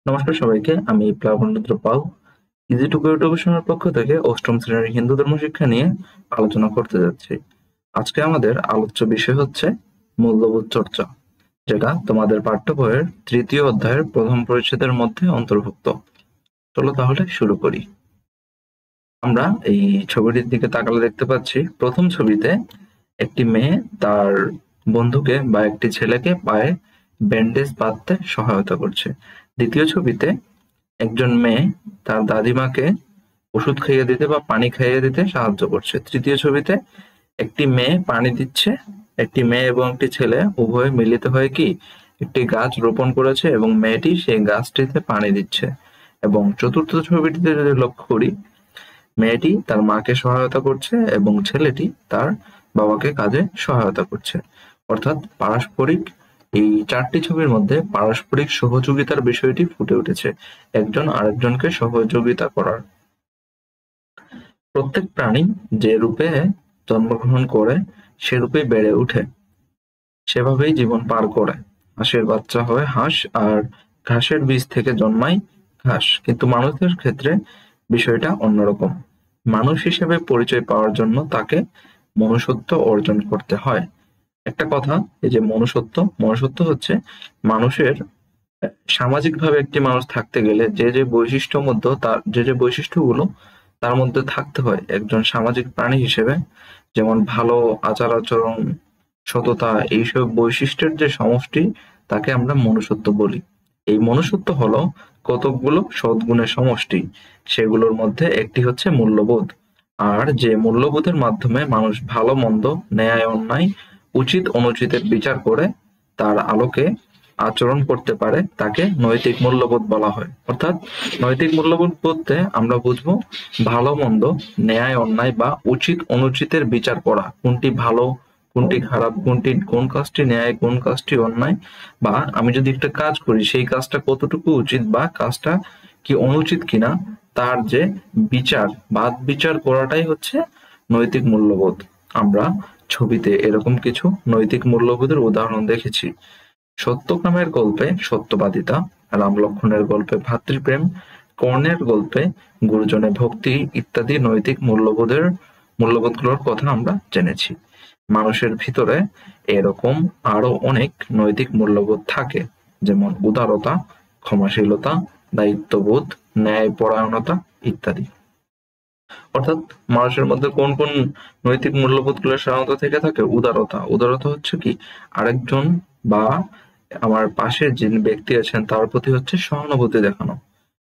নমস্কার সবাইকে, আমি প্লাবন রুদ্র পাল। ইজি টু এডুকেশনের পক্ষ থেকে অষ্টম শ্রেণীর হিন্দু ধর্ম শিক্ষা নিয়ে আলোচনা করতে যাচ্ছি। আজকে আমাদের আলোচ্য বিষয় হচ্ছে মূল্যবোধ চর্চা, যেটা তোমাদের পাঠ্য বইয়ের তৃতীয় অধ্যায়ের প্রথম পরিচ্ছেদের মধ্যে অন্তর্ভুক্ত। চলো তাহলে শুরু করি। আমরা এই ছবিটির দিকে তাকালে দেখতে পাচ্ছি, প্রথম ছবিতে একটি মেয়ে তার বন্ধুকে বা একটি ছেলেকে পায়ে ব্যান্ডেজ বাঁধতে সহায়তা করছে। দ্বিতীয় ছবিতে একজন মেয়ে তার দাদিমাকে ওষুধ খাইয়ে দিতে বা পানি খাইয়ে দিতে সাহায্য করছে। তৃতীয় ছবিতে একটি মেয়ে পানি দিচ্ছে, একটি মেয়ে এবং একটি ছেলে উভয়ে মিলিত হয়ে কি একটি গাছ রোপণ করেছে এবং মেয়েটি সেই গাছটিতে পানি দিচ্ছে। এবং চতুর্থ ছবিটিতে যদি লক্ষ্য করি, মেয়েটি তার মাকে সহায়তা করছে এবং ছেলেটি তার বাবাকে কাজে সহায়তা করছে। অর্থাৎ পারস্পরিক, এই চারটি ছবির মধ্যে পারস্পরিক সহযোগিতার বিষয়টি ফুটে উঠেছে, একজন আরেকজনকে সহযোগিতা করার। প্রত্যেক প্রাণী যে রূপে জন্মগ্রহণ করে সে রূপে বেড়ে উঠে, সেভাবেই জীবন পার করে। হাঁসের বাচ্চা হয় হাঁস, আর ঘাসের বীজ থেকে জন্মায় ঘাস। কিন্তু মানুষের ক্ষেত্রে বিষয়টা অন্যরকম। মানুষ হিসেবে পরিচয় পাওয়ার জন্য তাকে মনুষ্যত্ব অর্জন করতে হয়। একটা কথা, এই যে মনুষ্যত্ব হচ্ছে মানুষের সামাজিকভাবে একটি মানুষ থাকতে গেলে যে বৈশিষ্ট্যর মধ্যে তার যে বৈশিষ্ট্যগুলো তার মধ্যে থাকতে হয় একজন সামাজিক প্রাণী হিসেবে, যেমন ভালো আচার আচরণ, সততা, এইসব বৈশিষ্ট্যের যে সমষ্টি, তাকে আমরা মনুষ্যত্ব বলি। এই মনুষ্যত্ব হলো কতকগুলো সদ্গুণের সমষ্টি। সেগুলোর মধ্যে একটি হচ্ছে মূল্যবোধ। আর যে মূল্যবোধের মাধ্যমে মানুষ ভালো মন্দ, ন্যায় অন্যায়, উচিত অনুচিতের বিচার করে তার আলোকে আচরণ করতে পারে, তাকে নৈতিক মূল্যবোধ বলা হয়। অর্থাৎ নৈতিক মূল্যবোধ বলতে আমরা বুঝবো ভালো মন্দ, ন্যায় অন্যায় বা উচিত অনুচিতের বিচার করা, কোনটি ভালো কোনটি খারাপ, কোন কাজটি ন্যায়, কোন কাজটি অন্যায়, বা আমি যদি একটা কাজ করি সেই কাজটা কতটুকু উচিত বা কাজটা কি অনুচিত কিনা, তার যে বিচার, বাদ বিচার করাটাই হচ্ছে নৈতিক মূল্যবোধ। আমরা ছবিতে এরকম কিছু নৈতিক মূল্যবোধের উদাহরণ দেখেছি। সত্যকামের গল্পে সত্যবাদিতা, রাম লক্ষ্মণের গল্পে ভ্রাতৃপ্রেম, কর্ণের গল্পে গুরুজনের ভক্তি ইত্যাদি নৈতিক মূল্যবোধগুলোর কথা আমরা জেনেছি। মানুষের ভিতরে এরকম আরো অনেক নৈতিক মূল্যবোধ থাকে, যেমন উদারতা, ক্ষমাশীলতা, দায়িত্ববোধ, ন্যায়পরায়ণতা ইত্যাদি। অর্থাৎ মানুষের মধ্যে কোন কোন নৈতিক মূল্যবোধগুলো সাধারণত থেকে থাকে? উদারতা হচ্ছে কি আরেকজন বা আমার পাশে যে ব্যক্তি আছেন তার প্রতি হচ্ছে সহানুভূতি দেখানো।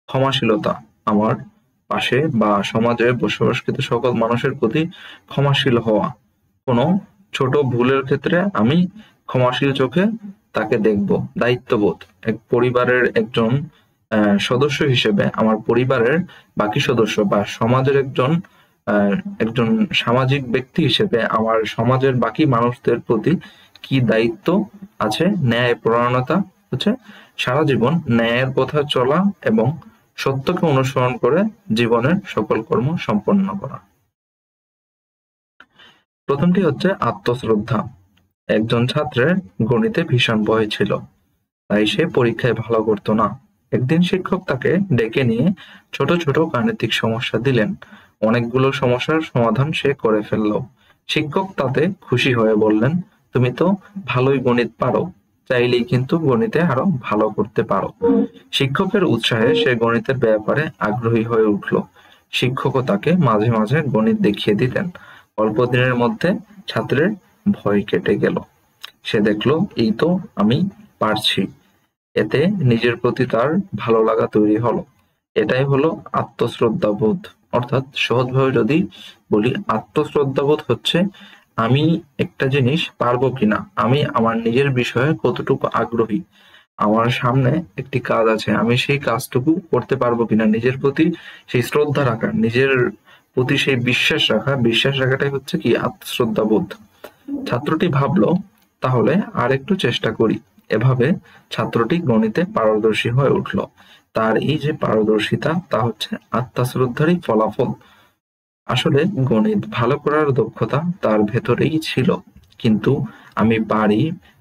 ক্ষমাশীলতা, আমার পাশে বা সমাজে বসবাসকৃত সকল মানুষের প্রতি ক্ষমাশীল হওয়া। কোনো ছোট ভুলের ক্ষেত্রে আমি ক্ষমাশীল চোখে তাকে দেখব। দায়িত্ববোধ, এক পরিবারের একজন সদস্য হিসেবে আমার পরিবারের বাকি সদস্য বা সমাজের একজন সামাজিক ব্যক্তি হিসেবে আমার সমাজের বাকি মানুষদের প্রতি কি দায়িত্ব আছে। ন্যায়পরায়ণতা হচ্ছে সারা জীবন ন্যায়ের পথে চলা এবং সত্যকে অনুসরণ করে জীবনের সকল কর্ম সম্পন্ন করা। প্রথমটি হচ্ছে আত্মশ্রদ্ধা। একজন ছাত্রের গণিতে ভীষণ ভয় ছিল, তাই সে পরীক্ষায় ভালো করতো না। একদিন শিক্ষক তাকে ডেকে নিয়ে ছোট ছোট গাণিতিক সমস্যা দিলেন। অনেকগুলো সমস্যার সমাধান সে করে ফেলল। শিক্ষক তাতে খুশি হয়ে বললেন, তুমি তো ভালোই গণিত পারো, চাইলেই কিন্তু গণিতে আরো ভালো করতে পারো। শিক্ষকের উৎসাহে সে গণিতের ব্যাপারে আগ্রহী হয়ে উঠল। শিক্ষকও তাকে মাঝে মাঝে গণিত দেখিয়ে দিতেন। অল্প দিনের মধ্যে ছাত্রের ভয় কেটে গেল। সে দেখলো এই তো আমি পারছি। এতে নিজের প্রতি তার ভালো লাগা তৈরি হলো। এটাই হলো আত্মশ্রদ্ধাবোধ। অর্থাৎ সহজভাবে যদি বলি, আত্মশ্রদ্ধাবোধ হচ্ছে আমি একটা জিনিস পারবো কিনা, আমি আমার নিজের বিষয়ে কতটুকু আগ্রহী, আমার সামনে একটি কাজ আছে, আমি সেই কাজটুকু করতে পারবো কিনা, নিজের প্রতি সেই শ্রদ্ধা রাখা, নিজের প্রতি সেই বিশ্বাস রাখাটাই হচ্ছে কি আত্মশ্রদ্ধাবোধ। ছাত্রটি ভাবলো, তাহলে আর একটু চেষ্টা করি। এভাবে ছাত্রটি গণিতে পারদর্শী হয়ে উঠল। তার এই যে পারদর্শিতা, তা হচ্ছে আত্মশ্রদ্ধারই ফলাফল। আসলে গণিত ভালো করার দক্ষতা তার ভেতরেই ছিল, কিন্তু আমি পারি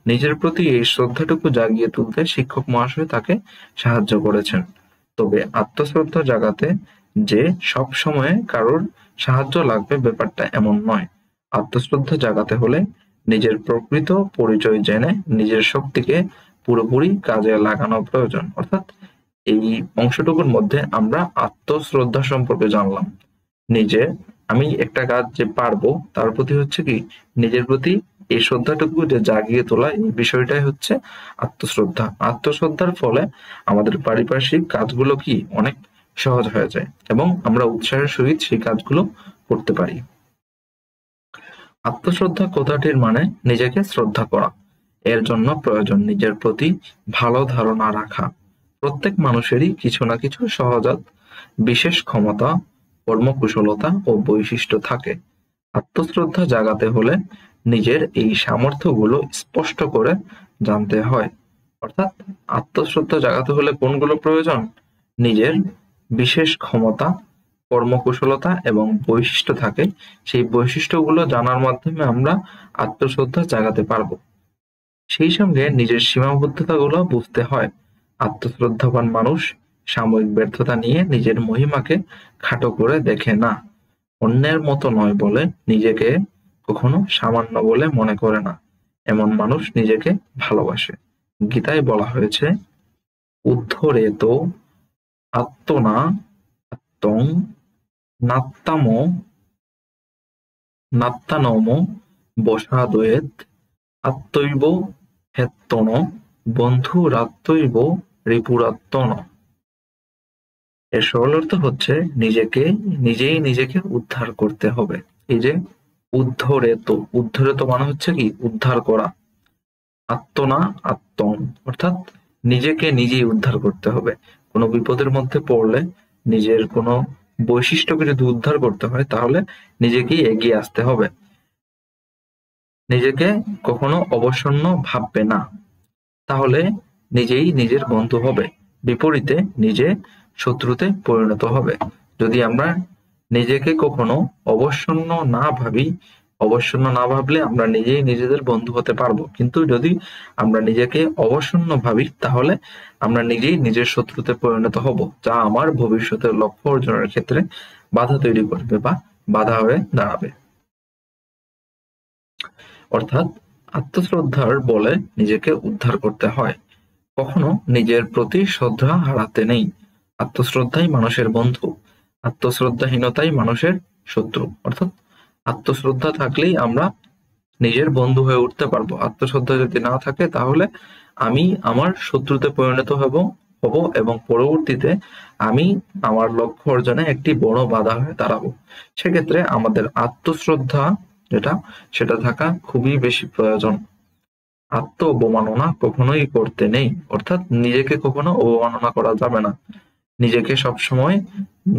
নিজের প্রতি এই শ্রদ্ধাটুকু জাগিয়ে তুলতে শিক্ষক মহাশয় তাকে সাহায্য করেছেন। তবে আত্মশ্রদ্ধা জাগাতে যে সব সময়ে কারোর সাহায্য লাগবে ব্যাপারটা এমন নয়। আত্মশ্রদ্ধা জাগাতে হলে নিজের প্রকৃত পরিচয় জেনে নিজের শক্তিকে পুরোপুরি কাজে লাগানো প্রয়োজন। অর্থাৎ এই অংশটুকুর মধ্যে আমরা আত্মশ্রদ্ধা সম্পর্কে জানলাম। আমি একটা কাজ যে পারবো তার প্রতি হচ্ছে কি নিজের প্রতি এই শ্রদ্ধাটুকু যে জাগিয়ে তোলা, এই বিষয়টাই হচ্ছে আত্মশ্রদ্ধা। আত্মশ্রদ্ধার ফলে আমাদের পারিপার্শ্বিক কাজগুলো কি অনেক সহজ হয়ে যায় এবং আমরা উৎসাহের সহিত সেই কাজগুলো করতে পারি। আত্মশ্রদ্ধা কথাটির মানে নিজেকে শ্রদ্ধা করা। এর জন্য প্রয়োজন নিজের প্রতি ভালো ধারণা রাখা। প্রত্যেক মানুষেরই কিছু না কিছু সহজাত বিশেষ ক্ষমতা, কর্মকুশলতা ও বৈশিষ্ট্য থাকে। আত্মশ্রদ্ধা জাগাতে হলে নিজের এই সামর্থ্যগুলো স্পষ্ট করে জানতে হয়। অর্থাৎ আত্মশ্রদ্ধা জাগাতে হলে কোনগুলো প্রয়োজন? নিজের বিশেষ ক্ষমতা, কর্মকুশলতা এবং বৈশিষ্ট্য থাকে। সেই বৈশিষ্ট্যগুলো জানার মাধ্যমে আমরা আত্মশ্রদ্ধা জাগাতে পারবো। সেই সঙ্গে নিজের সীমাবদ্ধতাগুলো বুঝতে হয়। আত্মশ্রদ্ধাবান মানুষ সাময়িক ব্যর্থতা নিয়ে নিজের মহিমাকে খাটো করে দেখে না। অন্যের মতো নয় বলে নিজেকে কখনো সামান্য বলে মনে করে না। এমন মানুষ নিজেকে ভালোবাসে। গীতায় বলা হয়েছে, উদ্ধরেত আত্মনা আত্মং নাত্তানম বসাদয়েৎ আত্মৈব হেত্তন বন্ধুরাত্মৈব রিপুরাত্মন। এর সরল অর্থ হচ্ছে নিজেকে উদ্ধার করতে হবে। এই যে উদ্ধরেত মানে হচ্ছে কি উদ্ধার করা। আত্মনা আত্মং অর্থাৎ নিজেকে নিজেই উদ্ধার করতে হবে। কোনো বিপদের মধ্যে পড়লে নিজের কোনো বৈশিষ্ট্যকে যদি উদ্ধার করতে হয় তাহলে নিজেকেই এগিয়ে আসতে হবে। নিজেকে কখনো অবসন্ন ভাববে না, তাহলে নিজেই নিজের বন্ধু হবে। বিপরীতে নিজে শত্রুতে পরিণত হবে। যদি আমরা নিজেকে কখনো অবসন্ন না ভাবলে আমরা নিজেই নিজেদের বন্ধু হতে পারবো। কিন্তু যদি আমরা নিজেকে অবসন্ন ভাবি তাহলে আমরা নিজেই নিজের শত্রুতে পরিণত হব, যা আমার ভবিষ্যতের লক্ষ্য অর্জনের ক্ষেত্রে বাধা তৈরি করবে বা বাধা হয়ে দাঁড়াবে। অর্থাৎ আত্মশ্রদ্ধার বলে নিজেকে উদ্ধার করতে হয়। কখনো নিজের প্রতি শ্রদ্ধা হারাতে নেই। আত্মশ্রদ্ধাই মানুষের বন্ধু, আত্মশ্রদ্ধাহীনতাই মানুষের শত্রু। অর্থাৎ আত্মশ্রদ্ধা থাকলেই আমরা নিজের বন্ধু হয়ে উঠতে পারবো। আত্মশ্রদ্ধা যদি না থাকে তাহলে আমি আমার শত্রুতে পরিণত হব এবং পরবর্তীতে আমি আমার লক্ষ্য অর্জনে একটি বড় বাধা হয়ে দাঁড়াবো। সেক্ষেত্রে আমাদের আত্মশ্রদ্ধা সেটা থাকা খুবই বেশি প্রয়োজন। আত্ম অবমাননা কখনোই করতে নেই। অর্থাৎ নিজেকে কখনো অবমাননা করা যাবে না।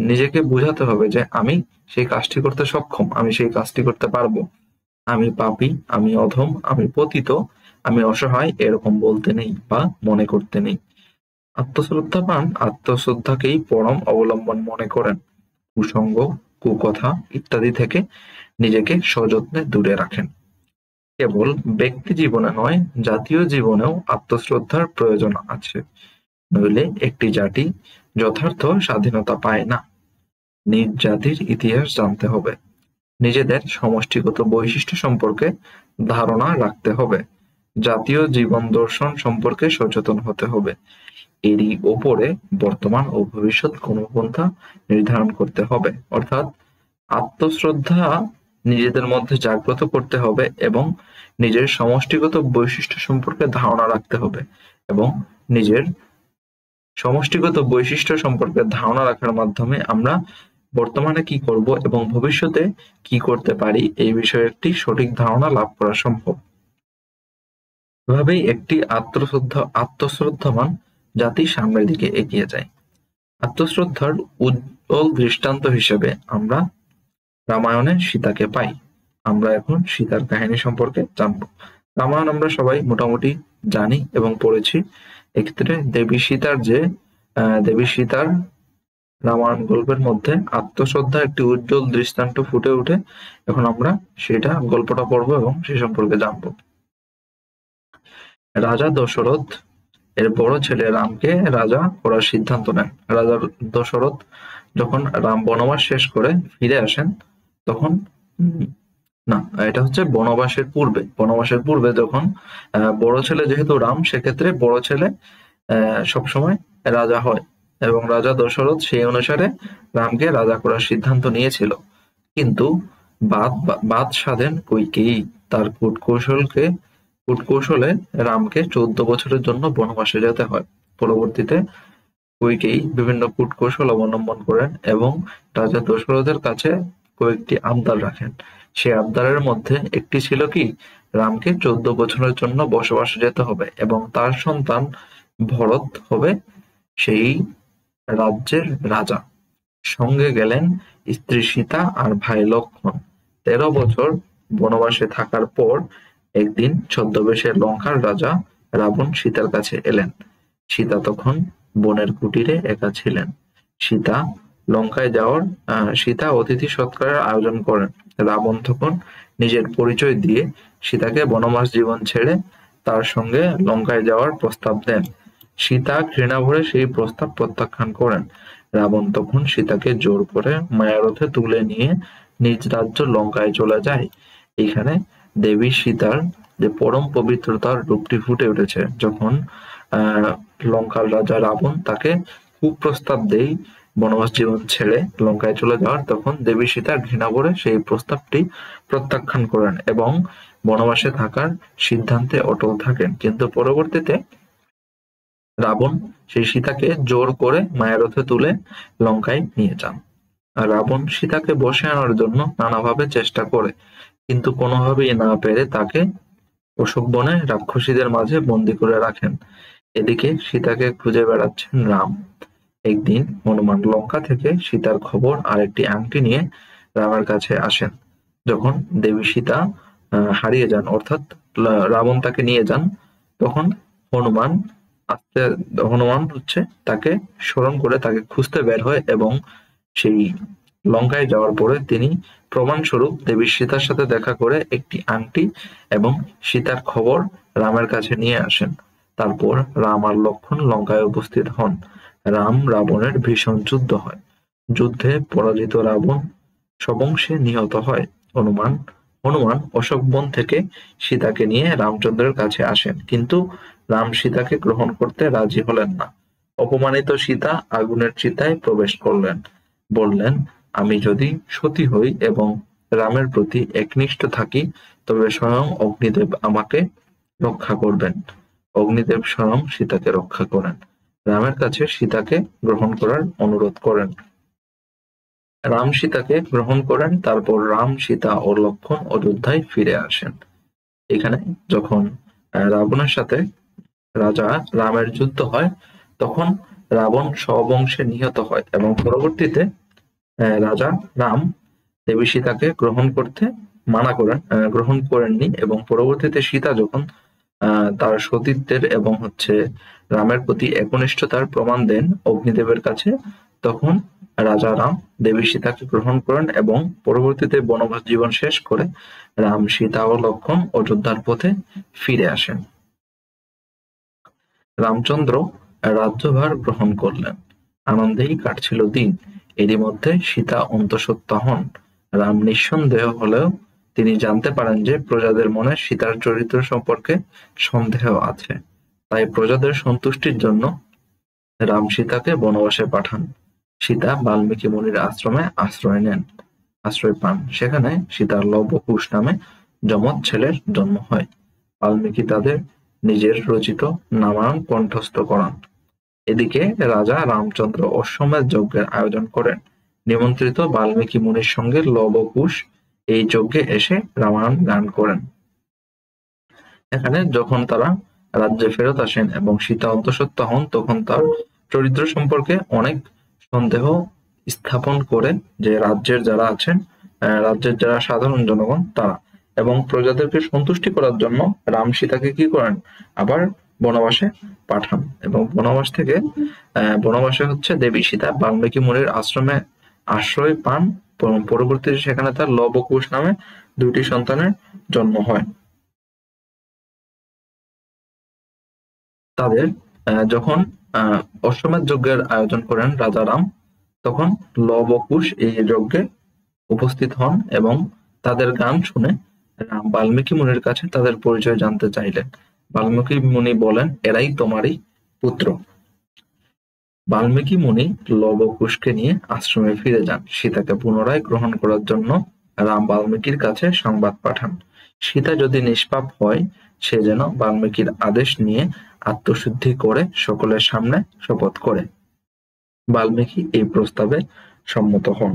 নিজেকে বোঝাতে হবে যে আমি সেই কাজটি করতে সক্ষম, আমি সেই কাজটি করতে পারবো। আমি পাপী, আমি অধম, আমি পতিত, আমি অসহায় এরকম বলতে নেই বা মনে করতে নেই। আত্মশ্রদ্ধাবান আত্মশ্রদ্ধাকেই পরম অবলম্বন মনে করেন। কুসঙ্গ, কুকথা ইত্যাদি থেকে নিজেকে সযত্নে দূরে রাখেন। কেবল ব্যক্তি জীবনে নয়, জাতীয় জীবনেও আত্মশ্রদ্ধার প্রয়োজন আছে। নইলে একটি জাতি যথার্থ স্বাধীনতা পায় না। নিজ জাতির ইতিহাস জানতে হবে। নিজেদের সমষ্টিগত বৈশিষ্ট্য সম্পর্কে ধারণা রাখতে হবে। জাতীয় জীবন দর্শন সম্পর্কে সচেতন হতে হবে। এরই ওপরে বর্তমান ও ভবিষ্যৎ কর্মপন্থা নির্ধারণ করতে হবে। অর্থাৎ আত্মশ্রদ্ধা নিজেদের মধ্যে জাগ্রত করতে হবে এবং নিজের সমষ্টিগত বৈশিষ্ট্য সম্পর্কে ধারণা রাখতে হবে এবং নিজের সমষ্টিগত বৈশিষ্ট্য সম্পর্কে ধারণা রাখার মাধ্যমে আমরা বর্তমানে কি করব এবং ভবিষ্যতে কি করতে পারি এই বিষয়ে একটি সঠিক ধারণা লাভ করা সম্ভব। এভাবেই একটি আত্মশ্রদ্ধাবান জাতি সামনের দিকে এগিয়ে যায়। আত্মশ্রদ্ধার উজ্জ্বল দৃষ্টান্ত হিসেবে আমরা রামায়ণে সীতাকে পাই। আমরা এখন সীতার কাহিনী সম্পর্কে জানব। রামায়ণ আমরা সবাই মোটামুটি জানি এবং পড়েছি। এক্ষেত্রে দেবী সীতার রামায়ণ গল্পের মধ্যে আত্মশ্রদ্ধা একটি উজ্জ্বল দৃষ্টান্ত ফুটে ওঠে। এখন আমরা গল্পটা পড়বো এবং সে সম্পর্কে জানবো। রাজা দশরথ এর বড় ছেলে রামকে রাজা করার সিদ্ধান্ত নেন। রাজা দশরথ যখন রাম বনবাস শেষ করে ফিরে আসেন তখন উম, না, এটা হচ্ছে বনবাসের পূর্বে যখন বড় ছেলে যেহেতু রাম, সেক্ষেত্রে বড় ছেলে সবসময় রাজা হয় এবং রাজা দশরথ সেই অনুসারে রামকে রাজা করার সিদ্ধান্ত নিয়েছিল। কিন্তু বাদ সাধেন কইকেয়ী তার কূটকৌশলে রামকে 14 বছরের জন্য বনবাসে যেতে হয়। পরবর্তীতে কইকেয়ী বিভিন্ন কূটকৌশল অবলম্বন করেন এবং রাজা দশরথের কাছে কয়েকটি আবদার রাখেন। সেই আবদারের মধ্যে একটি ছিল কি, রামকে 14 বছরের জন্য বসবাসে যেতে হবে এবং তার সন্তান ভরত হবে সেই রাজ্যের রাজা। সঙ্গে গেলেন স্ত্রী সীতা আর ভাই লক্ষ্মণ। 13 বছর বনবাসে থাকার পর একদিন ছদ্মবেশে লঙ্কার রাজা রাবণ সীতার কাছে এলেন। সীতা তখন বনের কুটিরে একা ছিলেন। সীতা লঙ্কায় যাওয়ার সীতা অতিথি সৎকারের আয়োজন করেন। রাবণ তখন নিজের পরিচয় দিয়ে সীতাকে বনবাস জীবন ছেড়ে তার সঙ্গে লঙ্কায় যাওয়ার প্রস্তাব দেন। সীতা ঘৃণা ভরে সেই প্রস্তাব প্রত্যাখ্যান করেন। রাবণ তখন সীতাকে জোর করে মায়ারথে তুলে নিয়ে নিজ রাজ্য লঙ্কায় চলে যায়। এখানে দেবী সীতার যে পরম পবিত্রতার রূপটি ফুটে উঠেছে যখন লঙ্কার রাজা রাবণ তাকে কুপ্রস্তাব দেয় বনবাস জীবন ছেড়ে লঙ্কায় চলে যাওয়ার, তখন দেবী সীতা ঘৃণা ভরে সেই প্রস্তাবটি প্রত্যাখ্যান করেন এবং বনবাসে থাকার সিদ্ধান্তে অটল থাকেন। কিন্তু পরবর্তীতে রাবণ সেই সীতাকে জোর করে মায়ারথে তুলে লঙ্কায় নিয়ে যান। রাবণ সীতাকে বশে আনার জন্য নানাভাবে চেষ্টা করে, কিন্তু কোনোভাবেই না পেরে তাকে অশোক বনে রাক্ষসীদের মাঝে বন্দী করে রাখেন। এদিকে সীতাকে খুঁজে বেড়াচ্ছেন রাম। একদিন হনুমান লঙ্কা থেকে সীতার খবর আর একটি আংটি নিয়ে রামের কাছে আসেন। যখন দেবী সীতা হারিয়ে যান, অর্থাৎ রাবণ তাকে নিয়ে যান, তখন হনুমান হনুমান তাকে স্মরণ করে তাকে খুঁজতে বের হয় এবং সেই লঙ্কায় যাওয়ার পরে তিনি প্রমাণস্বরূপ দেবী সীতার সাথে দেখা করে একটি আংটি এবং সীতার খবর রামের কাছে নিয়ে আসেন। তারপর রাম আর লক্ষ্মণ লঙ্কায় উপস্থিত হন। রাম রাবণের ভীষণ যুদ্ধ হয়। যুদ্ধে পরাজিত রাবণ সবংশে নিহত হয়। হনুমান অশোক বন থেকে সীতাকে নিয়ে রামচন্দ্রের কাছে আসেন, কিন্তু রাম সীতাকে গ্রহণ করতে রাজি হলেন না। অপমানিত সীতা আগুনের চিতায় প্রবেশ করলেন। বললেন, আমি যদি সতী হই এবং রামের প্রতি একনিষ্ঠ থাকি তবে স্বয়ং অগ্নিদেব আমাকে রক্ষা করবেন। অগ্নিদেব স্বয়ং সীতাকে রক্ষা করেন। রামের কাছে সীতাকে গ্রহণ করার অনুরোধ করেন। রাম সীতাকে গ্রহণ করেন। তারপর রাম, সীতা ও লক্ষ্মণ অযোধ্যায় ফিরে আসেন। এখানে যখন রাবণের সাথে রাজা রামের যুদ্ধ হয় তখন রাবণ স্ববংশে নিহত হয় এবং পরবর্তীতে রাজা রাম দেবী সীতাকে গ্রহণ করতে মানা করেন, গ্রহণ করেননি এবং পরবর্তীতে সীতা যখন তার সতীত্বের এবং রামের প্রতি একনিষ্ঠতার প্রমাণ দেন অগ্নিদেবের কাছে, তখন রাজা রাম দেবী সীতাকে গ্রহণ করেন এবং পরবর্তীতে বনবাস জীবন শেষ করে রাম, সীতা ও লক্ষ্মণ অযোধ্যার পথে ফিরে আসেন। রামচন্দ্র রাজ্যভার গ্রহণ করলেন। আনন্দেই কাটছিল দিন। এরই মধ্যে সীতা অন্তঃসত্ত্বা হন। রাম নিঃসন্দেহ হলেও তিনি জানতে পারেন যে প্রজাদের মনে সীতার চরিত্র সম্পর্কে সন্দেহ আছে। তাই প্রজাদের সন্তুষ্টির জন্য রাম সীতাকে বনবাসে পাঠান। সীতা বাল্মীকি মুনির আশ্রমে আশ্রয় পান। সেখানে সীতার লব কুশ নামে যমজ ছেলের জন্ম হয়। বাল্মীকি তাদের নিজের রচিত রামায়ণ কণ্ঠস্থ করান। এদিকে রাজা রামচন্দ্র অশ্বমেধ যজ্ঞের আয়োজন করেন। নিমন্ত্রিত বাল্মীকি মুনির সঙ্গে লব কুশ এই যজ্ঞে এসে রামায়ণ গান করেন। এখানে যখন তারা রাজ্যে ফেরত আসেন এবং সীতা অন্তঃসত্ত্বা হন তখন তার চরিত্র সম্পর্কে অনেক সন্দেহ স্থাপন করে যে রাজ্যের যারা সাধারণ জনগণ তারা, এবং প্রজাদেরকে সন্তুষ্টি করার জন্য রাম সীতাকে কি করেন, আবার বনবাসে পাঠান এবং বনবাসে দেবী সীতা বাল্মীকি মুনির আশ্রমে আশ্রয় পান। পরবর্তীতে সেখানে তার লব কুশ নামে 2টি সন্তানের জন্ম হয়। তাদের যখন অশ্বমেধ যজ্ঞের আয়োজন করেন রাজা রাম, তখন লব ও কুশ এই যজ্ঞে উপস্থিত হন এবং তাদের গান শুনে রাম বাল্মীকি মুনির কাছে তাদের পরিচয় জানতে চাইলেন। বাল্মীকি মুনি বলেন, এরাই তোমারই পুত্র। বাল্মীকি মুনি লব ও কুশকে নিয়ে আশ্রমে ফিরে যান। সীতাকে পুনরায় গ্রহণ করার জন্য রাম বাল্মীকির কাছে সংবাদ পাঠান। সীতা যদি নিষ্পাপ হয়, সে যেন বাল্মীকির আদেশ নিয়ে আত্মশুদ্ধি করে সকলের সামনে শপথ করে। বাল্মীকি এই প্রস্তাবে সম্মত হন।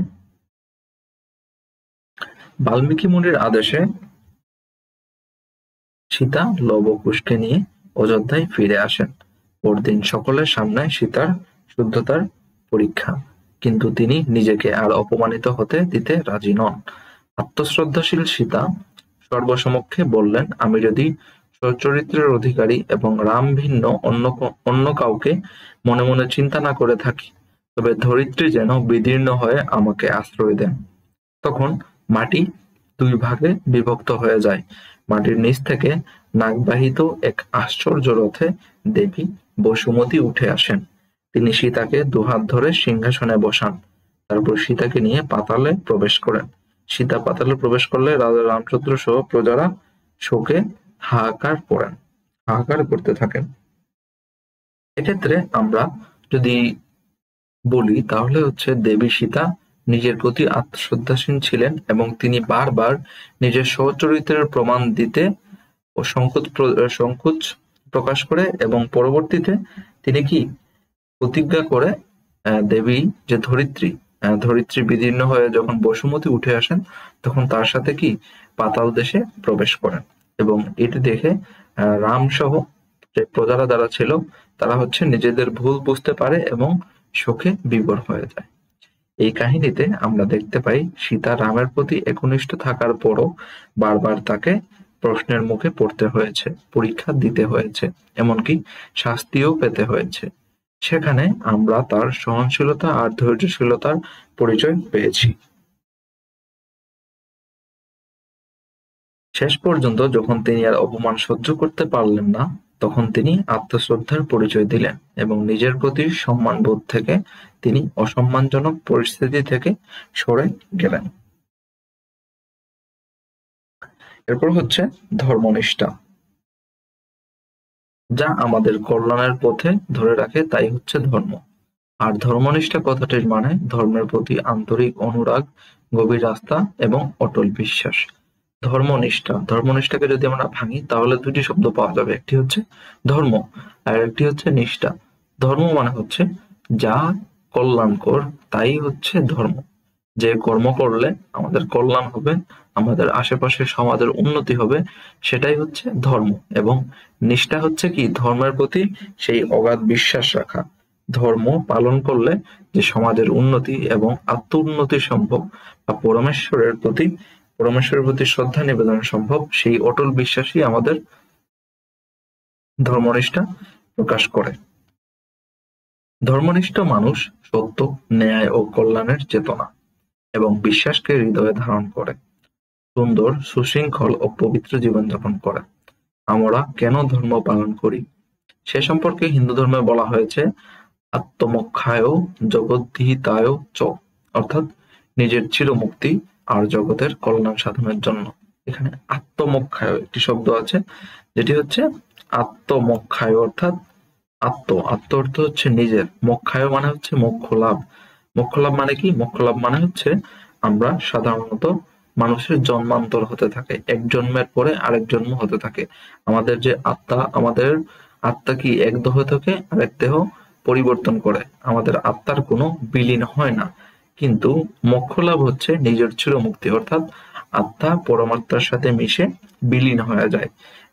বাল্মীকি মুনির আদেশে সীতা লব ও কুশকে নিয়ে অযোধ্যায় ফিরে আসেন। পরদিন সকলের সামনে সীতার শুদ্ধতার পরীক্ষা, কিন্তু তিনি নিজেকে আর অপমানিত হতে দিতে রাজি নন। আত্মশ্রদ্ধাশীল সীতা সর্বসমক্ষে বললেন, আমি যদি সচ্চরিত্রের অধিকারী এবং রাম ভিন্ন অন্য কাউকে মনে মনে চিন্তা না করে থাকি, তবে ধরিত্রী যেন বিদীর্ণ হয়ে আমাকে আশ্রয় দেন। তখন মাটি দুই ভাগে বিভক্ত হয়ে যায়। মাটির নিচ থেকে নাগবাহিত এক আশ্চর্য রথে দেবী বসুমতী উঠে আসেন। তিনি সীতাকে দুহাত ধরে সিংহাসনে বসান। তারপর সীতাকে নিয়ে পাতালে প্রবেশ করেন। সীতা পাতালে প্রবেশ করলে রাজা রামচন্দ্র সহ প্রজারা শোকে হাহাকার করতে থাকেন। এক্ষেত্রে আমরা যদি বলি, তাহলে হচ্ছে দেবী সীতা নিজের প্রতি আত্মশ্রদ্ধাশীল ছিলেন এবং তিনি বারবার নিজের সচ্চরিত্রের প্রমাণ দিতে ও সংকোচ প্রকাশ করে এবং পরবর্তীতে তিনি কি প্রতিজ্ঞা করে দেবী যে ধরিত্রী বিদীর্ণ হয়ে যখন বসুমতী উঠে আসেন, তখন তার সাথে কি পাতাল দেশে প্রবেশ করেন। এবং এটি দেখে রাম সহ যে প্রজারা যারা ছিল, তারা হচ্ছে নিজেদের ভুল বুঝতে পারে এবং শোকে বিভোর হয়ে যায়। এই কাহিনীতে আমরা দেখতে পাই সীতা রামের প্রতি একনিষ্ঠ থাকার পরও বারবার তাকে প্রশ্নের মুখে পড়তে হয়েছে, পরীক্ষা দিতে হয়েছে, এমনকি শাস্তিও পেতে হয়েছে। সেখানে আমরা তার সহনশীলতা আর ধৈর্যশীলতার পরিচয় পেয়েছি। শেষ পর্যন্ত যখন তিনি আর অপমান সহ্য করতে পারলেন না, তখন তিনি আত্মশ্রদ্ধার পরিচয় দিলেন এবং নিজের প্রতি সম্মানবোধ থেকে তিনি অসম্মানজনক পরিস্থিতি থেকে সরে গেলেন। এরপর হচ্ছে ধর্মনিষ্ঠা, যা আমাদের কল্যাণের পথে ধরে রাখে, তাই হচ্ছে ধর্ম। আর ধর্মনিষ্ঠা কথাটির মানে ধর্মের প্রতি আন্তরিক অনুরাগ, গভীর আস্থা এবং অটল বিশ্বাস। ধর্মনিষ্ঠাকে যদি আমরা ভাঙি, তাহলে দুটি শব্দ পাওয়া যাবে, একটি হচ্ছে ধর্ম আর একটি হচ্ছে নিষ্ঠা। ধর্ম মানে হচ্ছে যা কল্যাণকর, তাই হচ্ছে ধর্ম। যে কর্ম করলে আমাদের কল্যাণ হবে, আমাদের আশেপাশের সমাজের উন্নতি হবে, সেটাই হচ্ছে ধর্ম। এবং নিষ্ঠা হচ্ছে কি ধর্মের প্রতি সেই অগাধ বিশ্বাস রাখা। ধর্ম পালন করলে যে সমাজের উন্নতি এবং আত্ম উন্নতি সম্ভব, বা পরমেশ্বরের প্রতি শ্রদ্ধা নিবেদন সম্ভব, সেই অটল বিশ্বাসই আমাদের ধর্মনিষ্ঠা প্রকাশ করে। ধর্মনিষ্ঠ মানুষ সত্য, ন্যায় ও কল্যাণের চেতনা এবং বিশ্বাসকে হৃদয়ে ধারণ করে সুন্দর, সুশৃঙ্খল ও পবিত্র জীবনযাপন করে। আমরা কেন ধর্ম পালন করি সে সম্পর্কে হিন্দু ধর্মে বলা হয়েছে আত্মমোক্ষায় জগদ্ধিতায় চ, অর্থাৎ নিজের চিরমুক্তি আর জগতের কল্যাণ সাধনের জন্য। এখানে আত্মমোক্ষায় একটি শব্দ আছে, যেটি হচ্ছে আত্মমোক্ষায়, অর্থাৎ আত্ম অর্থ হচ্ছে নিজের, মোক্ষায় মানে হচ্ছে মোক্ষ লাভ। মোক্ষ লাভ মানে কি? মোক্ষ লাভ মানে হচ্ছে আমরা সাধারণত মানুষের জন্মান্তর হতে থাকে, এক জন্মের পরে আরেক জন্ম হতে থাকে। আমাদের আত্মা কি এক দেহ থেকে আরেক দেহ পরিবর্তন করে, আমাদের আত্মার কোনো বিলীন হয় না। কিন্তু মোক্ষ লাভ হচ্ছে নিজের চিরমুক্তি, অর্থাৎ আত্মা পরমাত্মার সাথে মিশে বিলীন হয়ে যায়।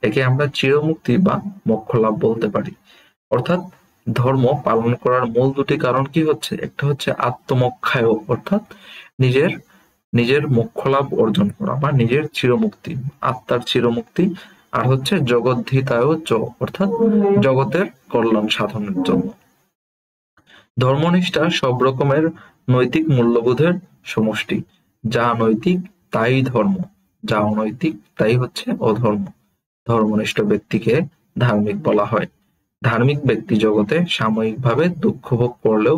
একে আমরা চিরমুক্তি বা মোক্ষ লাভ বলতে পারি। অর্থাৎ ধর্ম পালন করার মূল দুটি কারণ কি হচ্ছে, একটা হচ্ছে আত্মমোক্ষায়, অর্থাৎ নিজের মোক্ষ লাভ অর্জন করা বা নিজের চিরমুক্তি, আত্মার চিরমুক্তি। আর হচ্ছে জগদ্ধিতায় চ, অর্থাৎ জগতের কল্যাণ সাধনের জন্য। ধর্মনিষ্ঠা সব রকমের নৈতিক মূল্যবোধের সমষ্টি। যা নৈতিক তাই ধর্ম, যা অনৈতিক তাই হচ্ছে অধর্ম। ধর্মনিষ্ঠ ব্যক্তিকে ধার্মিক বলা হয়। ধার্মিক ব্যক্তি জগতে সাময়িকভাবে দুঃখ ভোগ করলেও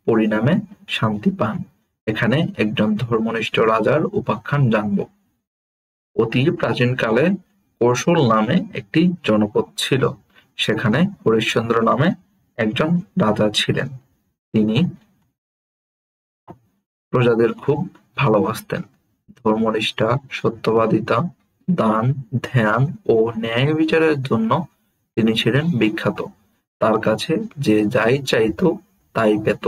পরিণামে শান্তি পান। এখানে একজন ধর্মনিষ্ঠ রাজার উপাখ্যান জানব। অতি প্রাচীনকালে কৌশল নামে একটি জনপদ ছিল। সেখানে হরিশ্চন্দ্র নামে একজন রাজা ছিলেন। তিনি প্রজাদের খুব ভালোবাসতেন। ধর্মনিষ্ঠা, সত্যবাদিতা, দান, ধ্যান ও ন্যায় বিচারের জন্য তিনি ছিলেন বিখ্যাত। তার কাছে যে যাই চাইত তাই পেত।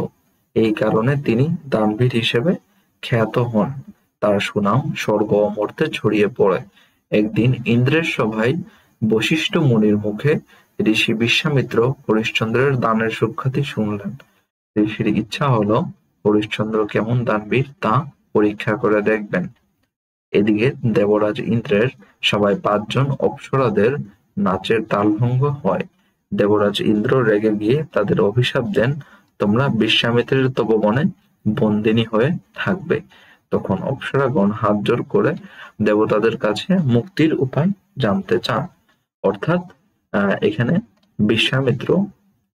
এই কারণে তিনি দানবীর হিসেবে খ্যাত হন। তার সুনাম স্বর্গ ও মর্ত্যে ছড়িয়ে পড়ে। একদিন ইন্দ্রের সভায় বশিষ্ঠ মুনির মুখে ঋষি বিশ্বামিত্র হরিশ্চন্দ্রের দানের সুখ্যাতি শুনলেন। ঋষির ইচ্ছা হলো হরিশ্চন্দ্র কেমন দানবীর তা পরীক্ষা করে দেখবেন। এদিকে দেবরাজ ইন্দ্রের সভায় 5 জন অপ্সরাদের নাচের তালভঙ্গ হয়। দেবরাজ ইন্দ্র রেগে গিয়ে তাদের অভিশাপ দেন, তোমরা বিশ্বামিত্রের তপবনে বন্দিনী হয়ে থাকবে। তখন অপ্সরাগণ হাত জোর করে দেবতাদের কাছে মুক্তির উপায় জানতে চান। অর্থাৎ এখানে বিশ্বামিত্র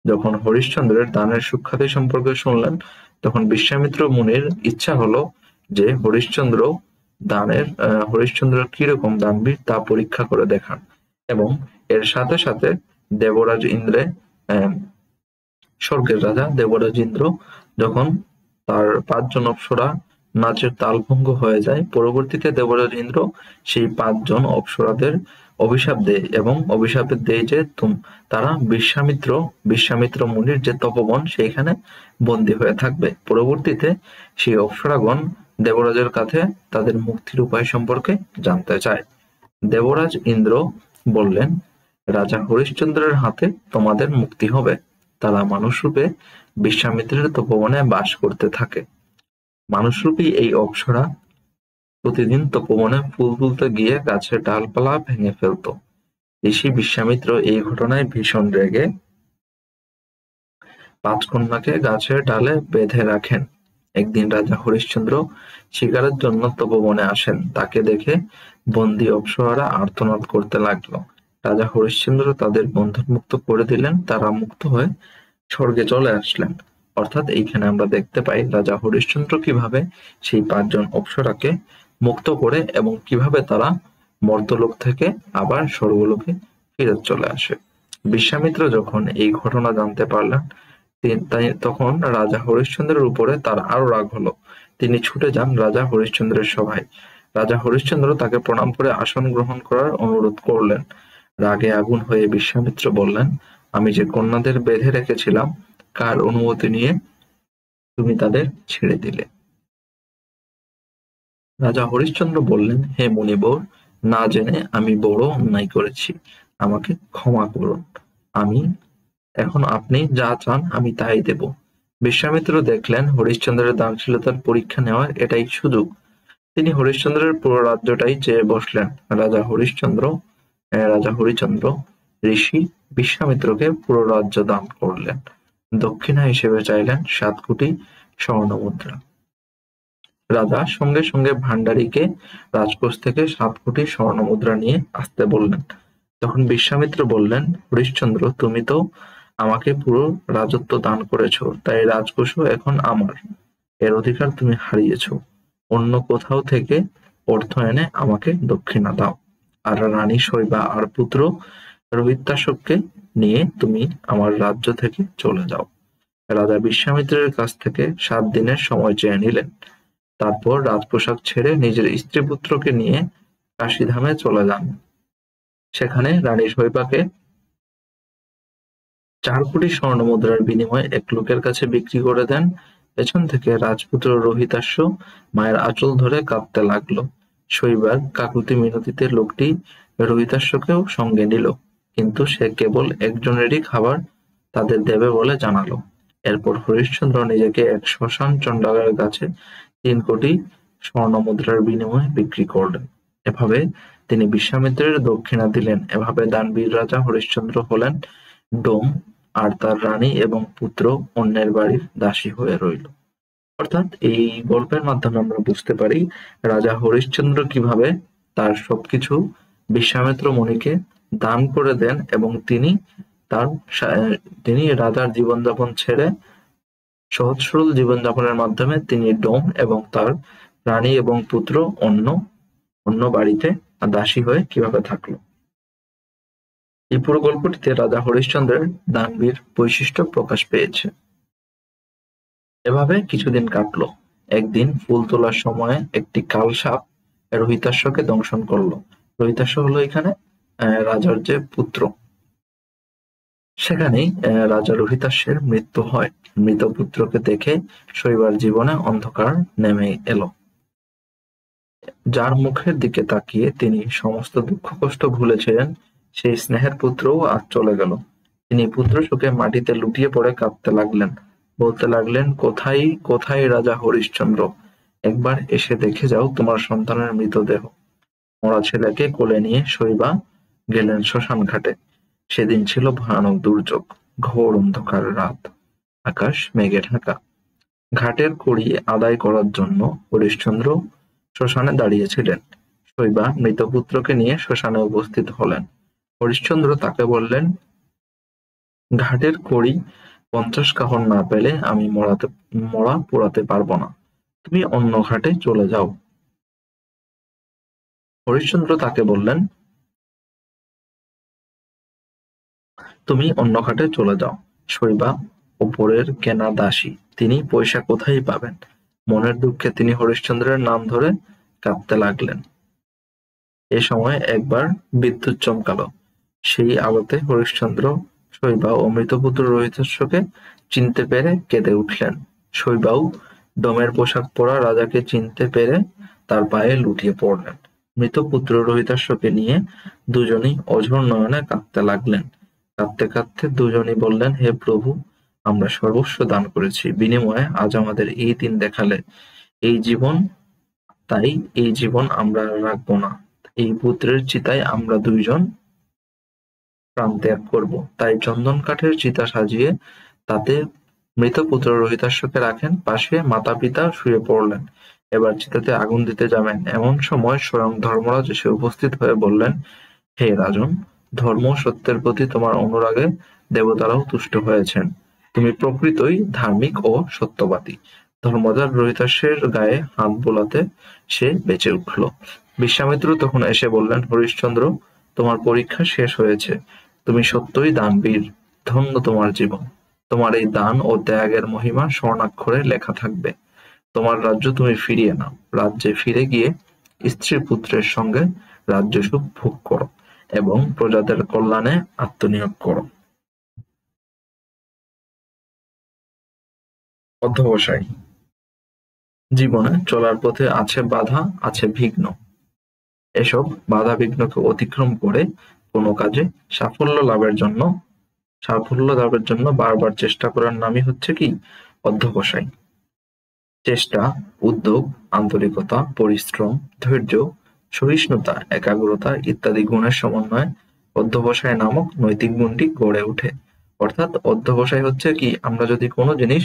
যখন হরিশ্চন্দ্রের দানের সুখ্যাতি সম্পর্কে শুনলেন, তখন বিশ্বামিত্র মুনির ইচ্ছা হলো যে হরিশ্চন্দ্র কিরকম দানবীর তা পরীক্ষা করে দেখান। এবং এর সাথে সাথে দেবরাজ ইন্দ্রে স্বর্গের রাজা দেবরাজ ইন্দ্র যখন তার 5 জন অপ্সরা নাচের তালভঙ্গ হয়ে যায়, পরবর্তীতে দেবরাজ ইন্দ্র সেই 5 জন অপ্সরাদের অভিশাপ দেয় এবং অভিশাপে দেয় যে তারা বিশ্বামিত্র মুনির যে তপবন সেইখানে বন্দী হয়ে থাকবে। পরবর্তীতে সেই অপ্সরাগণ দেবরাজের কাছে তাদের মুক্তির উপায় সম্পর্কে জানতে চায়। দেবরাজ ইন্দ্র বললেন, রাজা হরিশ্চন্দ্রের হাতে তোমাদের মুক্তি হবে। তারা মানুষরূপে বিশ্বামিত্রের তপবনে বাস করতে থাকে। মানুষরূপী এই অপ্সরা প্রতিদিন তপবনে ফুল তুলতে গিয়ে গাছের ডালপালা ভেঙে ফেলত। ঋষি বিশ্বামিত্র এই ঘটনায় ভীষণ রেগে 5 কন্যাকে গাছের ডালে বেঁধে রাখেন। একদিন রাজা হরিশ্চন্দ্র শিকারের জন্য তপবনে আসেন। তাকে দেখে বন্দী অপ্সরারা আর্তনাদ করতে লাগলো। রাজা হরিশ্চন্দ্র তাদের বন্ধন মুক্ত করে দিলেন। তারা মুক্ত হয়ে স্বর্গে চলে আসলেন। অর্থাৎ এইখানে আমরা দেখতে পাই রাজা হরিশ্চন্দ্র কিভাবে সেই 5 জন অপ্সরাকে মুক্ত করে এবং কিভাবে তারা মর্ত্যলোক থেকে আবার স্বর্গলোকে ফিরত চলে আসে। বিশ্বামিত্র যখন এই ঘটনা জানতে পারলেন, তখন রাজা হরিশ্চন্দ্রের উপরে তার আরো রাগ হলো। তিনি ছুটে যান রাজা হরিশ্চন্দ্রের সভায়। রাজা হরিশ্চন্দ্র তাকে প্রণাম করে আসন গ্রহণ করার অনুরোধ করলেন। রাগে আগুন হয়ে বিশ্বামিত্র বললেন, আমি যে কন্যাদের বেঁধে রেখেছিলাম কার অনুমতি নিয়ে তুমি তাদের ছেড়ে দিলে? রাজা হরিশ্চন্দ্র বললেন, হে মুনিবর, না জেনে আমি বড় অন্যায় করেছি, আমাকে ক্ষমা করুন। এখন আপনি যা চান আমি তাই দেব। বিশ্বামিত্র দেখলেন হরিশ্চন্দ্রের দানশীলতার পরীক্ষা নেওয়ার এটাই সুযোগ। তিনি হরিশ্চন্দ্রের পুরো রাজ্যটাই চেয়ে বসলেন। রাজা হরিচন্দ্র ঋষি বিশ্বামিত্রকে পুরো রাজ্য দান করলেন। দক্ষিণা হিসেবে চাইলেন 7 কোটি স্বর্ণ মুদ্রা। রাজা সঙ্গে সঙ্গে ভান্ডারীকে রাজকোষ থেকে 7 কোটি স্বর্ণ মুদ্রা নিয়ে আসতে বললেন। তখন বিশ্বামিত্র বললেন, হরিশ্চন্দ্র, তুমি তো আমাকে পুরো রাজত্ব দান করেছ, তাই রাজকোষও এখন আমার। এর অধিকার তুমি হারিয়েছ। অন্য কোথাও থেকে অর্থ এনে আমাকে দক্ষিণা দাও। আর রানী শৈবা আর পুত্র রোহিতাশোককে নিয়ে তুমি আমার রাজ্য থেকে চলে যাও। রাজা বিশ্বামিত্রের কাছ থেকে 7 দিনের সময় চেয়ে নিলেন। তারপর রাজপোশাক ছেড়ে নিজের স্ত্রী পুত্রকে নিয়ে কাশীধামে চলে যান। সেখানে রানী শৈবাকে 4 কোটি স্বর্ণ মুদ্রার বিনিময়ে এক লোকের কাছে বিক্রি করে দেন। পেছন থেকে রাজপুত্র রোহিতাশ্ব মায়ের আঁচল ধরে কাঁদতে লাগলো। শৈবার কাকুতি মিনতিতে লোকটি রোহিতাশ্বকেও সঙ্গে নিল, কিন্তু সে কেবল একজনেরই খাবার তাদের দেবে বলে জানালো। এরপর হরিশ্চন্দ্র নিজেকে এক শ্মশান চণ্ডালের কাছে 3 কোটি স্বর্ণ মুদ্রার বিনিময়ে বিক্রি করলেন। এভাবে তিনি বিশ্বামিত্রের দক্ষিণা দিলেন। এভাবে দানবীর রাজা হরিশ্চন্দ্র হলেন ডোম, আর তার রানী এবং পুত্র অন্যের বাড়ির দাসী হয়ে রইল। অর্থাৎ এই গল্পের মাধ্যমে আমরা বুঝতে পারি রাজা হরিশ্চন্দ্র কিভাবে তার সবকিছু বিশ্বামিত্র মুনিকে দান করে দেন এবং তিনি তার তিনি রাজার জীবনযাপন ছেড়ে সহজ সরল জীবনযাপনের মাধ্যমে তিনি ডোম এবং তার রানী এবং পুত্র অন্য অন্য বাড়িতে দাসী হয়ে কিভাবে থাকলো। এই পুরো গল্পটিতে রাজা হরিশ্চন্দ্রের দানবীর বৈশিষ্ট্য প্রকাশ পেয়েছে। এভাবে কিছুদিন কাটলো। একদিন ফুল তোলার সময় একটি কাল সাপ রোহিতাশ্বকে দংশন করলো। রোহিতাশ্ব হলো এখানে রাজার যে পুত্র। সেখানেই রাজা রোহিতাশ্বের মৃত্যু হয়। মৃত পুত্রকে দেখে শৈবার জীবনে অন্ধকার নেমে এলো। যার মুখের দিকে তাকিয়ে তিনি সমস্ত দুঃখ কষ্ট ভুলেছিলেন, সেই স্নেহের পুত্রও আজ চলে গেল। তিনি পুত্র শোকে মাটিতে লুটিয়ে পড়ে কাঁদতে লাগলেন, বলতে লাগলেন, কোথায় কোথায় রাজা হরিশ্চন্দ্র, একবার এসে দেখে যাও তোমার সন্তানের মৃতদেহ। মরা ছেলেকে কোলে নিয়ে শৈবা গেলেন শ্মশান ঘাটে। সেদিন ছিল ভয়ানক দুর্যোগ, ঘোর অন্ধকার রাত, আকাশ মেঘে ঢাকা। ঘাটের কড়ি আদায় করার জন্য হরিশ্চন্দ্র শ্মশানে দাঁড়িয়েছিলেন। শৈবা মৃত পুত্রকে নিয়ে শ্মশানে উপস্থিত হলেন। হরিশ্চন্দ্র তাকে বললেন, ঘাটের কড়ি 50 কাহন না পেলে আমি মরা পোড়াতে পারবো না, তুমি অন্য ঘাটে চলে যাও। হরিশ্চন্দ্র তাকে বললেন, তুমি অন্য ঘাটে চলে যাও। শৈবা ওপরের কেনা দাসী, তিনি পয়সা কোথায় পাবেন? মনের দুঃখে তিনি হরিশ্চন্দ্রের নাম ধরে কাঁদতে লাগলেন। এ সময় একবার বিদ্যুৎ চমকালো। সেই আলোতে হরিশ্চন্দ্র শৈবা ও মৃতপুত্র রোহিতাশ্বকে চিনতে পেরে কেঁদে উঠলেন। শৈবাও ডোমের পোশাক পরা রাজাকে চিনতে পেরে তার পায়ে লুটিয়ে পড়লেন। মৃত পুত্র রোহিতাশ্বকে নিয়ে দুজনেই অঝোর নয়নে কাঁদতে লাগলেন। কাঁদতে কাঁদতে দুজনেই বললেন, হে প্রভু, আমরা সর্বস্ব দান করেছি, বিনিময়ে আজ আমাদের এই দিন দেখালে। এই জীবন তাই এই জীবন আমরা আর রাখবো না। এই পুত্রের চিতায় আমরা দুইজন প্রাণ ত্যাগ করব। তাই চন্দন কাঠের চিতা সাজিয়ে তাতে মৃত পুত্র রোহিতাশ্বকে রাখেন। পাশে মাতা পিতা শুয়ে পড়লেন। এবার চিতাতে আগুন দিতে যাবেন। এমন সময় স্বয়ং ধর্মরাজ এসে উপস্থিত হয়ে বললেন, হে রাজন, ধর্ম সত্যের প্রতি তোমার অনুরাগে দেবতারাও তুষ্ট হয়েছেন। তুমি প্রকৃতই ধার্মিক ও সত্যবাদী। ধর্মরাজ রোহিতাশ্বের গায়ে হাত বোলাতে সে বেঁচে উঠল। বিশ্বামিত্র তখন এসে বললেন, হরিশ্চন্দ্র, তোমার পরীক্ষা শেষ হয়েছে। তুমি সত্যই দানবীর। ধন্য তোমার জীবন। তোমার এই দান ও ত্যাগের মহিমা স্বর্ণাক্ষরে লেখা থাকবে। তোমার রাজ্য তুমি ফিরিয়ে নাও। রাজ্যে ফিরে গিয়ে স্ত্রী পুত্রের সঙ্গে রাজ্যসুখ ভোগ করো এবং প্রজাদের কল্যাণে আত্মনিয়োগ করো। অধ্যবসায়। জীবনে চলার পথে আছে বাধা, আছে বিঘ্ন। এসব বাধা বিঘ্নকে অতিক্রম করে কোনো কাজে সাফল্য লাভের জন্য বারবার চেষ্টা করার নামই হচ্ছে কি? অধ্যবসায়। চেষ্টা, উদ্যোগ, আন্তরিকতা, পরিশ্রম, ধৈর্য, সহিষ্ণুতা, একাগ্রতা ইত্যাদি গুণের সমন্বয়ে অধ্যবসায় নামক নৈতিক গুণটি গড়ে ওঠে। অর্থাৎ অধ্যবসায় হচ্ছে কি, আমরা যদি কোনো জিনিস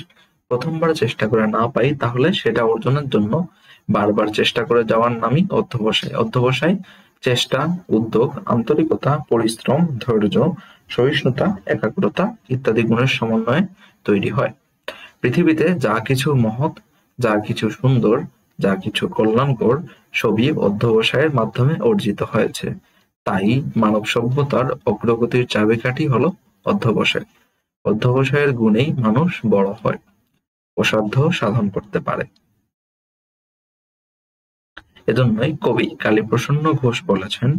প্রথমবার চেষ্টা করে না পাই, তাহলে সেটা অর্জনের জন্য বারবার চেষ্টা করে যাওয়ার নামই অধ্যবসায়। অধ্যবসায় চেষ্টা, উদ্যোগ, আন্তরিকতা, পরিশ্রম, ধৈর্য, সহিষ্ণুতা, একাগ্রতা ইত্যাদি গুণের সমন্বয়ে তৈরি হয়। পৃথিবীতে যা কিছু মহৎ, যা কিছু সুন্দর, যা কিছু কল্যাণকর, সবই অধ্যবসায়ের মাধ্যমে অর্জিত হয়েছে। তাই মানব সভ্যতার অগ্রগতির চাবিকাঠি হলো অধ্যবসায়। অধ্যবসায়ের গুণেই মানুষ বড় হয়, অসাধ্য সাধন করতে পারে। এজন্যই কবি কালীপ্রসন্ন ঘোষ বলেছেন,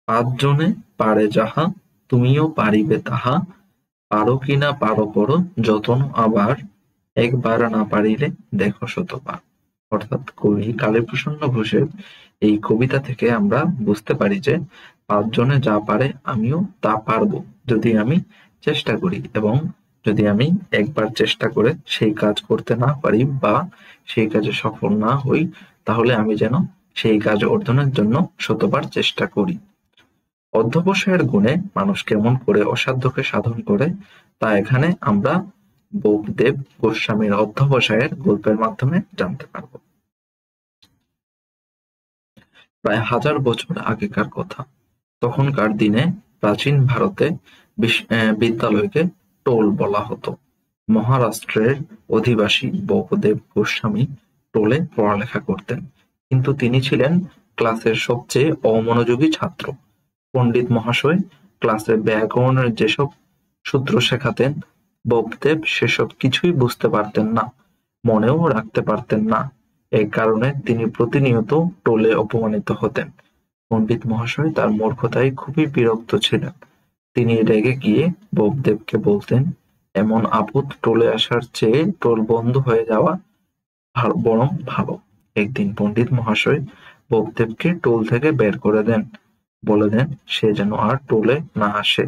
5 জনে পারে যাহা, তুমিও পারিবে তাহা, পারো কিনা পারো করো যতন, আবার একবার না পারিলে দেখো শতবার। অর্থাৎ কবি কালীপ্রসন্ন ঘোষের এই কবিতা থেকে আমরা বুঝতে পারি যে 5 জনে যা পারে আমিও তা পারবো, যদি আমি চেষ্টা করি। এবং যদি আমি একবার চেষ্টা করে সেই কাজ করতে না পারি বা সেই কাজে সফল না হই, তাহলে আমি যেন সেই কাজ অর্জনের জন্য শতবার চেষ্টা করি। অধ্যবসায়ের গুণে মানুষ কেমন করে অসাধ্যকে সাধন করে, তা এখানে আমরা বোপদেব গোস্বামীর অধ্যবসায়ের গল্পের মাধ্যমে জানতে পারব। প্রায় 1000 বছর আগেকার কথা। তখনকার দিনে প্রাচীন ভারতে বিদ্যালয়কে টোল বলা হতো। মহারাষ্ট্রের অধিবাসী ভবদেব গোস্বামী টোলে পড়ালেখা করতেন, কিন্তু তিনি ছিলেন ক্লাসের সবচেয়ে অমনোযোগী ছাত্র। পণ্ডিত মহাশয় ক্লাসে ব্যাকরণের যেসব সূত্র শেখাতেন, ভবদেব সেসব কিছুই বুঝতে পারতেন না, মনেও রাখতে পারতেন না। এই কারণে তিনি প্রতিনিয়ত টোলে অপমানিত হতেন। পণ্ডিত মহাশয় তার মূর্খতায় খুবই বিরক্ত ছিলেন। তিনি রেগে গিয়ে ভবদেবকে বলতেন, এমন আপদ টোলে আসার চেয়ে টোল বন্ধ হয়ে যাওয়া বরং ভালো। একদিন পণ্ডিত মহাশয় ভবদেবকে টোল থেকে বের করে দেন, বলে দেন সে যেন আর টোলে না আসে।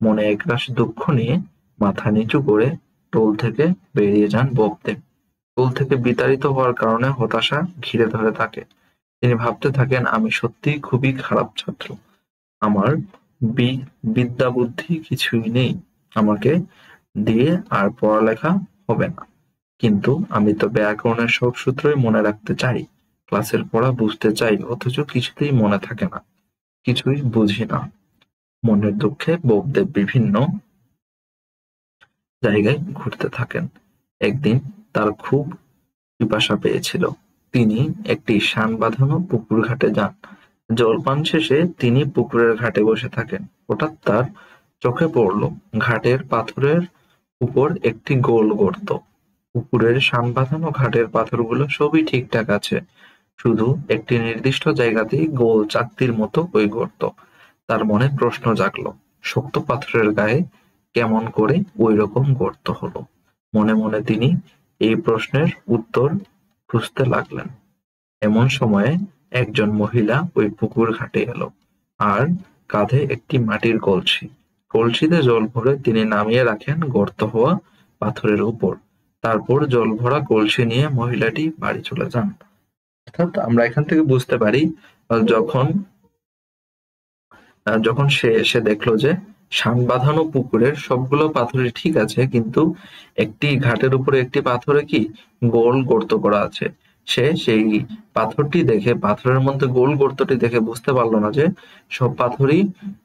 মনে একরাশ দুঃখ নিয়ে মাথা নিচু করে টোল থেকে বেরিয়ে যান ভবদেব। টোল থেকে বিতাড়িত হওয়ার কারণে হতাশা ঘিরে ধরে তাকে। তিনি ভাবতে থাকেন, আমি সত্যিই খুবই খারাপ ছাত্র, আমার বিদ্যা বুদ্ধি কিছুই নেই, আমাকে দিয়ে আর পড়ালেখা হবে না। কিন্তু আমি তো ব্যাকরণের সব সূত্রই মনে রাখতে চাই, ক্লাসের পড়া বুঝতে চাই, অথচ কিছুতেই মনে থাকে না, কিছুই বুঝি না। মনের দুঃখে ভবদেব বিভিন্ন জায়গায় ঘুরতে থাকেন। একদিন তার খুব পিপাসা পেয়েছিল। তিনি একটি শান বাঁধানো পুকুর ঘাটে যান। জলপান শেষে তিনি পুকুরের ঘাটে বসে থাকেন। হঠাৎ তার চোখে পড়ল ঘাটের পাথরের উপর একটি গোল গর্ত। পুকুরের শান বাঁধানো ঘাটের পাথরগুলো সবই ঠিকঠাক আছে, শুধু একটি নির্দিষ্ট জায়গাতেই গোল চাকতির মতো ওই গর্ত। তার মনে প্রশ্ন জাগল, শক্ত পাথরের গায়ে কেমন করে ওই রকম গর্ত হলো। মনে মনে তিনি এই প্রশ্নের উত্তর খুঁজতে লাগলেন। এমন সময়ে একজন মহিলা ওই পুকুর ঘাটে এলো, আর কাঁধে একটি মাটির কলসি। কলসিতে জল ভরে তিনি নামিয়ে রাখেন গর্ত হওয়া পাথরের উপর। তারপর জল ভরা কলসি নিয়ে মহিলাটি বাড়ি চলে যান। অর্থাৎ আমরা এখান থেকে বুঝতে পারি, যখন যখন সে এসে দেখলো যে শান বাঁধানো পুকুরের সবগুলো পাথরই ঠিক আছে, কিন্তু একটি ঘাটের উপরে একটি পাথরে কি গোল গর্ত করা আছে। সে সেই পাথরটি দেখে, পাথরের মধ্যে গোল গর্তটি দেখে বুঝতে পারলো না যে সব পাথরই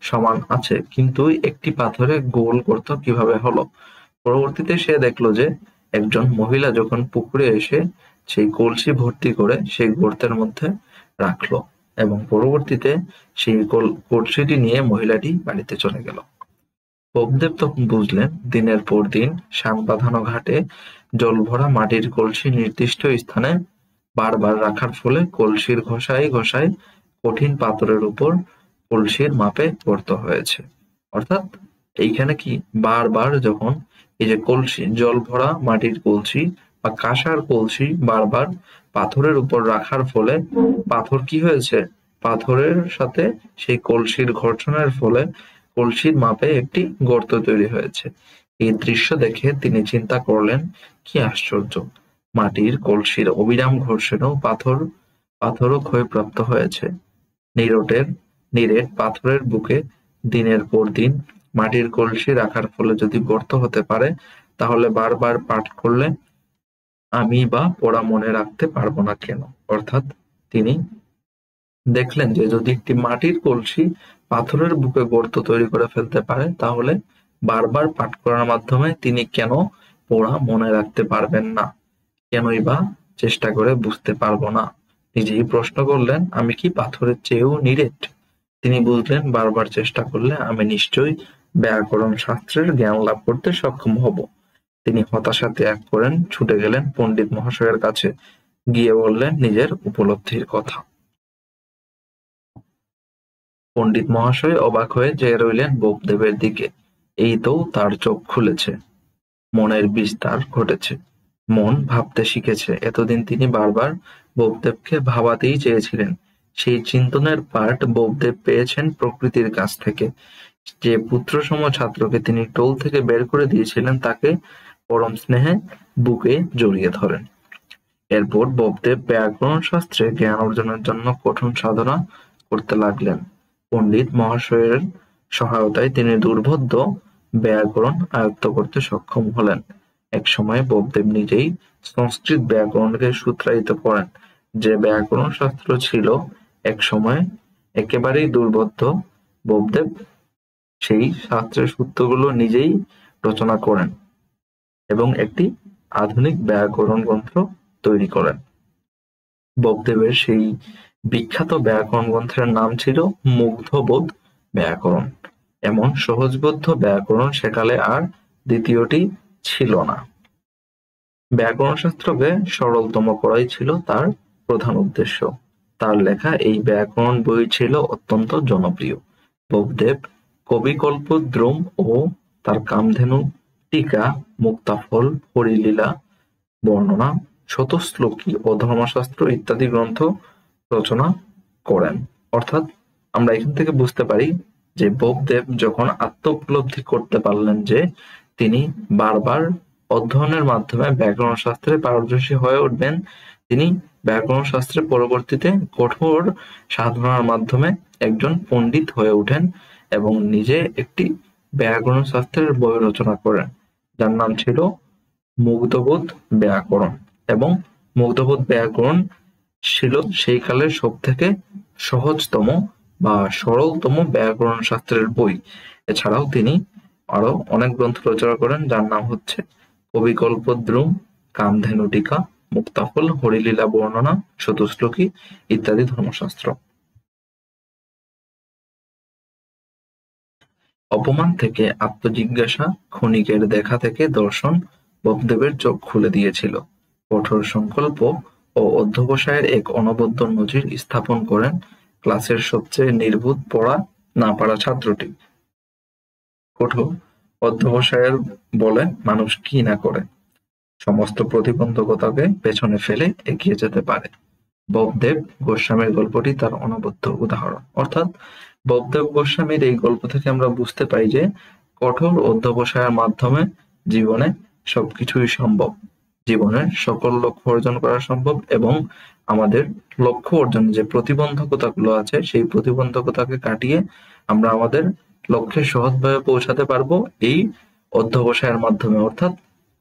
সমান আছে, কিন্তু একটি পাথরে গোল গর্ত কিভাবে হলো। পরবর্তীতে সে দেখলো যে একজন মহিলা যখন পুকুরে এসে সেই কলসি ভর্তি করে সেই গর্তের মধ্যে রাখলো, এবং পরবর্তীতে সেই কলসিটি নিয়ে মহিলাটি বাড়িতে চলে গেল। ভবদেব তখন বুঝলেন, দিনের পর দিন শান বাঁধানো ঘাটে জল ভরা মাটির কলসি নির্দিষ্ট স্থানে বারবার রাখার ফলে কলসির ঘষায় ঘষায় কঠিন পাথরের উপর কলসির মাপে গর্ত হয়েছে। অর্থাৎ এইখানে কি বারবার যখন এই যে কলসি, জল ভরা মাটির কলসি বা কাঁসার কলসি বারবার পাথরের উপর রাখার ফলে পাথর কি হয়েছে, পাথরের সাথে সেই কলসির ঘর্ষণের ফলে কলসির মাপে একটি গর্ত তৈরি হয়েছে। এই দৃশ্য দেখে তিনি চিন্তা করলেন, কি আশ্চর্য, মাটির কলসির অবিরাম ঘর্ষণেও পাথরও ক্ষয়প্রাপ্ত হয়েছে। নিরেট পাথরের বুকে দিনের পর দিন মাটির কলসি রাখার ফলে যদি গর্ত হতে পারে, তাহলে বারবার পাঠ করলে আমি বা পড়া মনে রাখতে পারবো না কেন? অর্থাৎ তিনি দেখলেন যে যদি একটি মাটির কলসি পাথরের বুকে গর্ত তৈরি করে ফেলতে পারে, তাহলে বারবার পাঠ করার মাধ্যমে তিনি কেন পড়া মনে রাখতে পারবেন না, কেনই বা চেষ্টা করে বুঝতে পারবো না। নিজেই প্রশ্ন করলেন, আমি কি পাথরের চেয়েও নিরেট? তিনি বুঝলেন, বারবার চেষ্টা করলে আমি নিশ্চয়ই ব্যাকরণ শাস্ত্রের জ্ঞান লাভ করতে সক্ষম হব। তিনি হতাশা ত্যাগ করেন, ছুটে গেলেন পণ্ডিত মহাশয়ের কাছে, গিয়ে বললেন নিজের উপলব্ধির কথা। পণ্ডিত মহাশয় অবাক হয়ে চেয়ে রইলেন ভবদেবের দিকে। এই তো তার চোখ খুলেছে, মনের বিস্তার ঘটেছে, মন ভাবতে শিখেছে। এতদিন তিনি বারবার ভবদেবকে ভাবাতেই চেয়েছিলেন। সেই চিন্তনের পাঠ ভবদেব পেয়েছেন প্রকৃতির কাছ থেকে। যে পুত্রসম ছাত্রকে তিনি টোল থেকে বের করে দিয়েছিলেন, তাকে পরম স্নেহে বুকে জড়িয়ে ধরেন। এরপর ভবদেব ব্যাকরণ শাস্ত্রে জ্ঞান অর্জনের জন্য কঠোর সাধনা করতে লাগলেন। পণ্ডিত মহাশয়ের সহায়তায় তিনি দুর্বোধ্য ব্যাকরণ আয়ত্ত করতে সক্ষম হলেন। একসময় ভবদেব নিজেই সংস্কৃত ব্যাকরণকে সূত্রায়িত করেন। যে ব্যাকরণ শাস্ত্র ছিল একসময় একেবারেই দুর্বোধ্য, ভবদেব সেই শাস্ত্রের সূত্রগুলো নিজেই রচনা করেন এবং একটি আধুনিক ব্যাকরণ গ্রন্থ তৈরি করেন। বোপদেবের সেই বিখ্যাত ব্যাকরণ গ্রন্থের নাম ছিল মুগ্ধবোধ ব্যাকরণ। এমন সহজবোধ্য ব্যাকরণ সেকালে আর দ্বিতীয়টি ছিল না। ব্যাকরণ শাস্ত্রকে সরলতম করাই ছিল তার প্রধান উদ্দেশ্য। তার লেখা এই ব্যাকরণ বই ছিল অত্যন্ত জনপ্রিয়। বোপদেব কবিকল্পদ্রুম ও তার কামধেনু টিকা, মুক্তাফল, হরিলীলা বর্ণনা, শতশ্লোকী ও ধর্মশাস্ত্র ইত্যাদি গ্রন্থ রচনা করেন। অর্থাৎ আমরা এখান থেকে বুঝতে পারি যে বোপদেব যখন আত্মোপলব্ধি করতে পারলেন যে তিনি বারবার অধ্যয়নের মাধ্যমে ব্যাকরণ শাস্ত্রে পারদর্শী হয়ে উঠবেন, তিনি ব্যাকরণ শাস্ত্রে পরবর্তীতে কঠোর সাধনার মাধ্যমে একজন পণ্ডিত হয়ে ওঠেন এবং নিজে একটি ব্যাকরণ শাস্ত্রের বই রচনা করেন, যার নাম ছিল মুগ্ধবোধ ব্যাকরণ। এবং মুগ্ধবোধ ব্যাকরণ ছিল সেই কালের সব থেকে সহজতম বা সরলতম ব্যাকরণ শাস্ত্রের বই। এছাড়াও তিনি আরো অনেক গ্রন্থ রচনা করেন, যার নাম হচ্ছে কবিকল্পদ্রুম, কামধেনু টিকা, মুক্তাফল, হরিলীলা বর্ণনা, শতশ্লোকী ইত্যাদি ধর্মশাস্ত্র। অপমান থেকে আত্মজিজ্ঞাসা, ক্ষণিকের দেখা থেকে দর্শন বোপদেবের চোখ খুলে দিয়েছিল। কঠোর সংকল্প ও অধ্যবসায়ের এক অনবদ্য নজির স্থাপন করেন ক্লাসের সবচেয়ে নির্বোধ পড়া না পারা ছাত্রটি। কঠোর অধ্যবসায়ের বলে মানুষ কি না করে, সমস্ত প্রতিবন্ধকতাকে পেছনে ফেলে এগিয়ে যেতে পারে। বোপদেব গোস্বামীর গল্পটি তার অনবদ্য উদাহরণ। অর্থাৎ বোপদেব গোস্বামীর এই গল্প থেকে আমরা বুঝতে পাই যে কঠোর অধ্যবসায়ের মাধ্যমে জীবনে সবকিছুই সম্ভব, জীবনের সকল লক্ষ্য অর্জন করা সম্ভব এবং আমাদের লক্ষ্য অর্জনে যে প্রতিবন্ধকতাগুলো আছে সেই প্রতিবন্ধকতাকে কাটিয়ে আমরা আমাদের লক্ষ্যে সহজভাবে পৌঁছাতে পারবো এই অধ্যবসায়ের মাধ্যমে। অর্থাৎ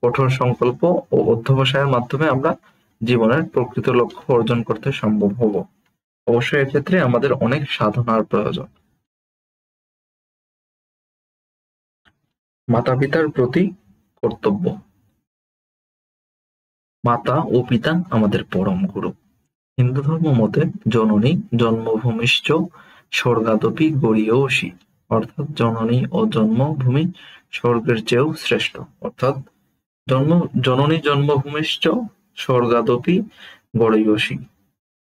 কঠোর সংকল্প ও অধ্যবসায়ের মাধ্যমে আমরা জীবনের প্রকৃত লক্ষ্য অর্জন করতে সম্ভব হব। অবশ্যই এক্ষেত্রে আমাদের অনেক সাধনার প্রয়োজন। মাতা পিতার প্রতি কর্তব্য। মাতা ও পিতা আমাদের পরম গুরু। হিন্দু ধর্ম মতে জননী জন্মভূমিশ্চ স্বর্গাদপি গরীয়সী, অর্থাৎ জননী ও জন্মভূমি স্বর্গের চেয়েও শ্রেষ্ঠ। অর্থাৎ জননী জন্মভূমিশ্চ স্বর্গাদপি গরীয়সী,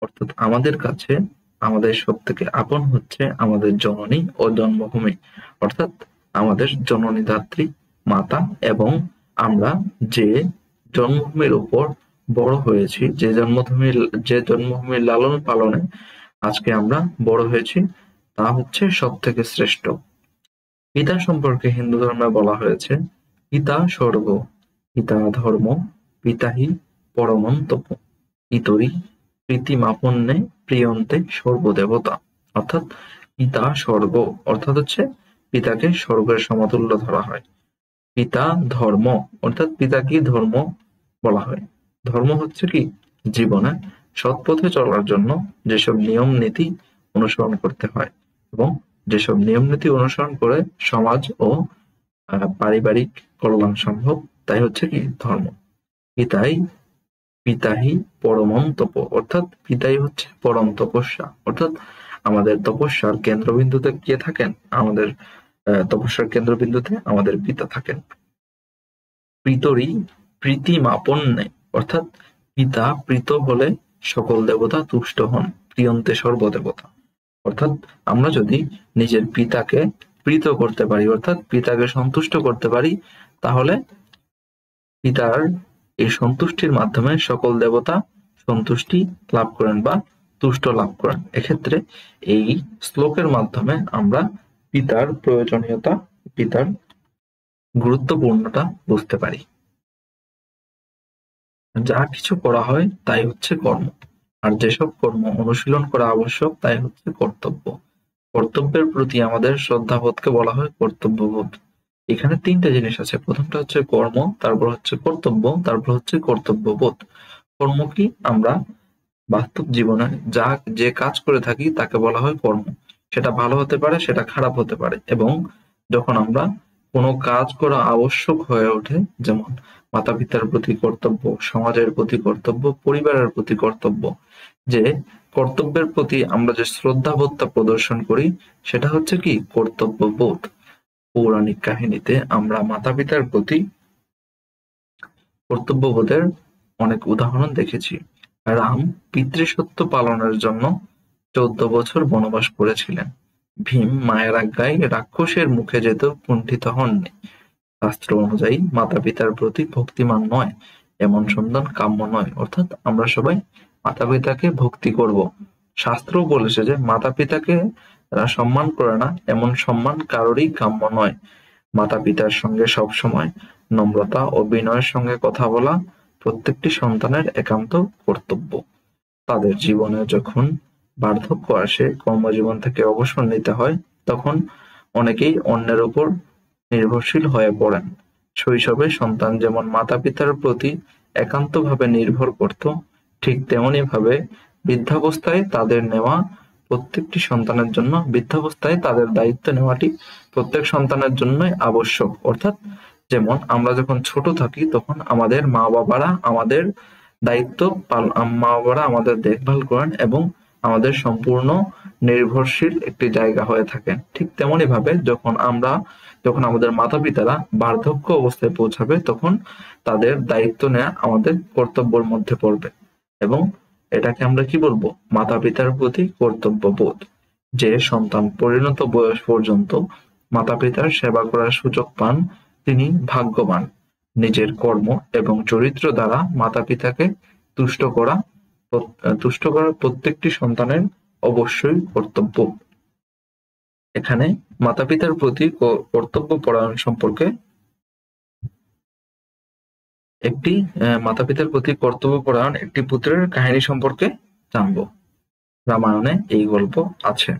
অর্থাৎ আমাদের কাছে আমাদের সব থেকে আপন হচ্ছে আমাদের জননী ও জন্মভূমি, অর্থাৎ আমাদের জননী ধাত্রী মাতা। এবং আমরা যে জন্মভূমির উপর বড় হয়েছি, যে জন্মভূমির লালন পালনে আজকে আমরা বড় হয়েছি, তা হচ্ছে সব থেকে শ্রেষ্ঠ। পিতা সম্পর্কে হিন্দু ধর্মে বলা হয়েছে পিতা স্বর্গ, পিতা ধর্ম, পিতাহি পরমং তপ, ইতরি প্রীতিমাপন্নে প্রিয়ন্তে সর্বদেবতা। অর্থাৎ পিতা স্বর্গ, অর্থাৎ হচ্ছে পিতাকে স্বর্গের সমতুল্য ধরা হয়। পিতা ধর্ম, অর্থাৎ পিতাকে ধর্ম বলা হয়। ধর্ম হচ্ছে কি জীবনে সৎ পথে চলার জন্য যেসব নিয়ম নীতি অনুসরণ করতে হয় এবং যেসব নিয়ম নীতি অনুসরণ করে সমাজ ও পারিবারিক কল্যাণ সম্ভব, তাই হচ্ছে কি ধর্ম। পিতাহি পরমং তপ, অর্থাৎ পিতাই হচ্ছে পরম তপস্যা। অর্থাৎ আমাদের তপস্যার কেন্দ্রবিন্দুতে কে থাকেন? আমাদের তপস্যার কেন্দ্রবিন্দুতে আমাদের পিতা থাকেন। পিতরি প্রীতিমাপন্নে, অর্থাৎ পিতা প্রীত হলে সকল দেবতা তুষ্ট হন, প্রিয়ন্তে সর্বদেবতা। অর্থাৎ আমরা যদি নিজের পিতাকে প্রীত করতে পারি, অর্থাৎ পিতাকে সন্তুষ্ট করতে পারি, তাহলে পিতার এই সন্তুষ্টির মাধ্যমে সকল দেবতা সন্তুষ্টি লাভ করেন বা তুষ্ট লাভ করেন। এক্ষেত্রে এই শ্লোকের মাধ্যমে আমরা পিতার প্রয়োজনীয়তা, পিতার গুরুত্বপূর্ণতা বুঝতে পারি। যা কিছু করা হয় তাই হচ্ছে কর্ম, আর যেসব কর্ম অনুশীলন করা আবশ্যক তাই হচ্ছে কর্তব্য। কর্তব্যের প্রতি আমাদের শ্রদ্ধাবোধকে বলা হয় কর্তব্যবোধ। এখানে তিনটা জিনিস আছে। প্রথমটা হচ্ছে কর্ম, তারপর হচ্ছে কর্তব্য, তারপর হচ্ছে কর্তব্যবোধ। কর্ম কি? আমরা বাস্তব জীবনে যে কাজ করে থাকি তাকে বলা হয় কর্ম। সেটা ভালো হতে পারে, সেটা খারাপ হতে পারে। এবং যখন আমরা কোনো কাজ করা আবশ্যক হয়ে ওঠে, যেমন মাতা পিতার প্রতি কর্তব্য, সমাজের প্রতি কর্তব্য, পরিবারের প্রতি কর্তব্য, যে কর্তব্যের প্রতি আমরা যে শ্রদ্ধাবোধটা প্রদর্শন করি সেটা হচ্ছে কি কর্তব্যবোধ। পৌরাণিক কাহিনীতে আমরা মাতা পিতার প্রতি কর্তব্যবোধের অনেক উদাহরণ দেখেছি। রাম পিতৃসত্য পালনের জন্য 14 বছর বনবাস করেছিলেন। ভীম মায়ের আজ্ঞায় রাক্ষসের মুখে যেতেও কুণ্ঠিত হননি। শাস্ত্র অনুযায়ী মাতা পিতার প্রতি ভক্তিমান নয় এমন সন্তান কাম্য নয়, অর্থাৎ আমরা সবাই মাতা পিতাকে ভক্তি করব। শাস্ত্রও বলেছে যে মাতা পিতাকে সম্মান করে না এমন সম্মান কারোরই কাম্য নয়। মাতা পিতার সঙ্গে সবসময় নম্রতা ও বিনয়ের সঙ্গে কথা বলা প্রত্যেকটি সন্তানের একান্ত কর্তব্য। তাদের জীবনে যখন বার্ধক্য আসে, কর্মজীবন থেকে অবসর নিতে হয়, তখন অনেকেই অন্যের উপর নির্ভরশীল হয়ে পড়েন। শৈশবে সন্তান যেমন মাতা পিতার প্রতি একান্তভাবে নির্ভর করত, ঠিক তেমনি ভাবে বৃদ্ধাবস্থায় তাদের নেওয়া প্রত্যেকটি সন্তানের জন্য বৃদ্ধাবস্থায় তাদের দায়িত্ব নেওয়াটি প্রত্যেক সন্তানের জন্যই আবশ্যক। অর্থাৎ যেমন আমরা যখন ছোট থাকি তখন আমাদের মা বাবারা আমাদের দায়িত্ব মা বাবারা আমাদের দেখভাল করেন এবং আমাদের সম্পূর্ণ নির্ভরশীল একটি জায়গা হয়ে থাকেন। ঠিক তেমনি ভাবে যখন আমাদের মাতা পিতারা বার্ধক্য অবস্থায় পৌঁছাবে তখন তাদের দায়িত্ব নেওয়া আমাদের কর্তব্যের মধ্যে পড়বে, এবং এটাকে আমরা কি বলবো, মাতা পিতার প্রতি কর্তব্যবোধ। যে সন্তান পরিণত বয়স পর্যন্ত মাতা পিতার সেবা করার সুযোগ পান তিনি ভাগ্যবান। নিজের কর্ম এবং চরিত্র দ্বারা মাতা পিতাকে তুষ্ট করা প্রত্যেকটি সন্তানের অবশ্যই কর্তব্য। এখানে মাতা পিতার প্রতি কর্তব্য পরায়ণ সম্পর্কে একটি পুত্রের কাহিনী সম্পর্কে জানবো। রামায়ণে এই গল্প আছে।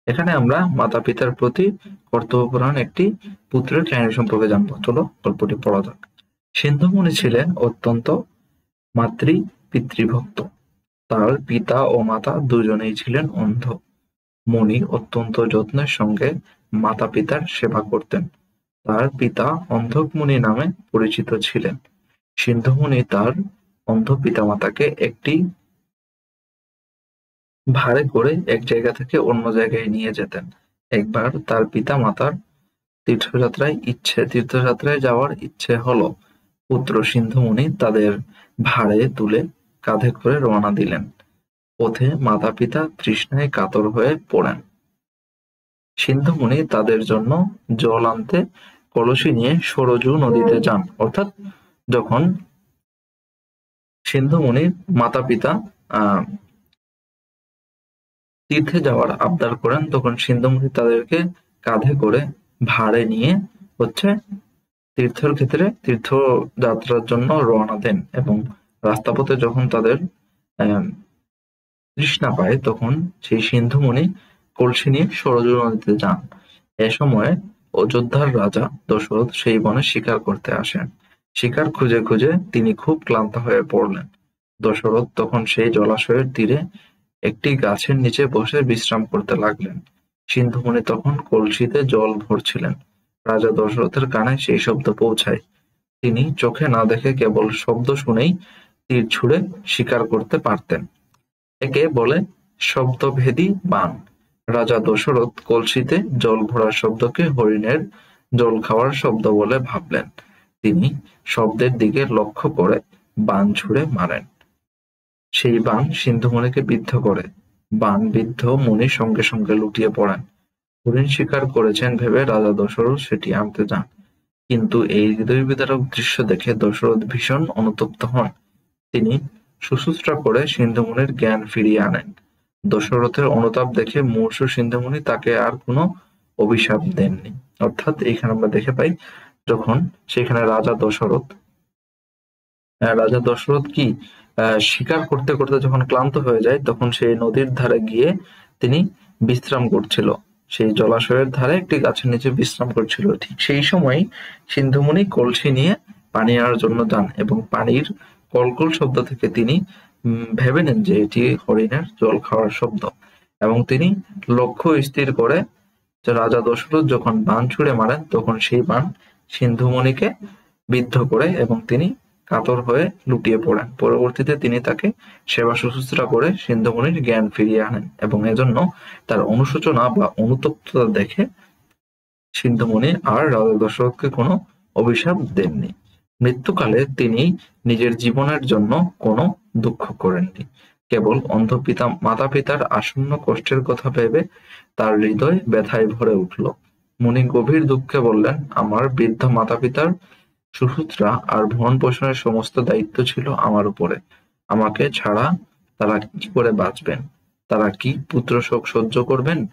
এখানে আমরা মাতা পিতার প্রতি কর্তব্যপরায়ণ একটি পুত্রের কাহিনী সম্পর্কে জানবো। চলো গল্পটি পড়া যাক। সিন্ধুমুনি ছিলেন অত্যন্ত মাতৃ পিতৃভক্ত। তার পিতা ও মাতা দুজনেই ছিলেন অন্ধ। মুনি অত্যন্ত যত্নের সঙ্গে মাতা পিতার সেবা করতেন। তার পিতা অন্ধক মুনি নামে পরিচিত ছিলেন। সিন্ধুমুনি তার অন্ধ পিতামাতাকে একটি ভাড়ে করে এক জায়গা থেকে অন্য জায়গায় নিয়ে যেতেন। একবার তার পিতা মাতার তীর্থযাত্রায় যাওয়ার ইচ্ছে হলো। পুত্র সিন্ধুমুনি তাদের ভাড়ে তুলে কাঁধে করে রওনা দিলেন। পথে মাতা পিতা তৃষ্ণায় কাতর হয়ে পড়েন। সিন্ধুমুনি তাদের জন্য জল আনতে কলসি নিয়ে সরজু নদীতে যান। অর্থাৎ যখন সিন্ধুমুনির মাতা পিতা তীর্থে যাওয়ার আবদার করেন তখন সিন্ধুমুনি তাদেরকে কাঁধে করে ভাড়ে নিয়ে তীর্থযাত্রার জন্য রওনা দেন, এবং রাস্তাপথে যখন তাদের তৃষ্ণা পায় তখন সেই সিন্ধুমুনি কলসি নিয়ে সরজু নদীতে যান। এ সময় অযোধ্যার রাজা দশরথ সেই বনে শিকার করতে আসেন। শিকার খুঁজে খুঁজে তিনি খুব ক্লান্ত হয়ে পড়লেন। দশরথ তখন সেই জলাশয়ের তীরে একটি গাছের নিচে বসে বিশ্রাম করতে লাগলেন। সিন্ধুমুনি তখন কলসিতে জল ভরছিলেন। রাজা দশরথের কানে সেই শব্দ পৌঁছায়। তিনি চোখে না দেখে কেবল শব্দ শুনেই তীর ছুঁড়ে শিকার করতে পারতেন। একে বলে শব্দভেদী বাণ। রাজা দশরথ কলসিতে জল ভরার শব্দকে হরিণের জল খাওয়ার শব্দ বলে ভাবলেন। তিনি শব্দের দিকে লক্ষ্য করে বাণ ছুঁড়ে মারেন। সেই বাণ সিন্ধুমুনিকে বিদ্ধ করে। বাণবিদ্ধ মুনি সঙ্গে সঙ্গে লুটিয়ে পড়েন। হরিণ শিকার করেছেন ভেবে রাজা দশরথ সেটি আনতে যান, কিন্তু এই হৃদয় বিদারক দৃশ্য দেখে দশরথ ভীষণ অনুতপ্ত হন। তিনি শুশ্রূষা করে সিন্ধুমুনির জ্ঞান ফিরিয়ে আনেন। দশরথের অনুতাপ দেখে মূর্ছ সিন্ধুমুনি তাকে আর কোনো অভিশাপ দেননি। অর্থাৎ এখানে আমরা দেখে পাই যখন সেখানে রাজা দশরথ কি শিকার করতে করতে যখন ক্লান্ত হয়ে যায় তখন সেই নদীর ধারে গিয়ে তিনি বিশ্রাম করছিল। সেই জলাশয়ের ধারে একটি গাছের নিচে বিশ্রাম করছিল। ঠিক সেই সময় সিন্ধুমুনি কলসি নিয়ে পানি আনার জন্য যান, এবং পানির কলকল শব্দ থেকে তিনি ভেবে নেন যে এটি হরিণের জল খাওয়ার শব্দ, এবং তিনি লক্ষ্য স্থির করে যে রাজা দশরথ যখন বাণ ছুড়ে মারেন তখন সেই বাণ সিন্ধুমণিকে বিদ্ধ করে এবং তিনি কাতর হয়ে লুটিয়ে পড়েন। পরবর্তীতে তিনি তাকে সেবা শুশ্রূষা করে সিন্ধুমণির জ্ঞান ফিরিয়ে আনেন এবং এজন্য তার অনুশোচনা বা অনুতপ্ততা দেখে সিন্ধুমণি আর রাজা দশরথকে কোনো অভিশাপ দেননি। মৃত্যুকালে তিনি নিজের জীবনের জন্য কোনো দুঃখ করেননি, কেবল অন্ধ মাতা পিতার আসন্ন কষ্টের কথা ভেবে তার হৃদয় ব্যথায় ভরে উঠল। মুনি গভীর দুঃখে বললেন, আমার বৃদ্ধ মাতা পিতার সুশ্রূষা আর ভরণ পোষণের সমস্ত দায়িত্ব ছিল আমার উপরে। আমাকে ছাড়া তারা কি করে বাঁচবেন? তারা কি পুত্র শোক সহ্য করবেন?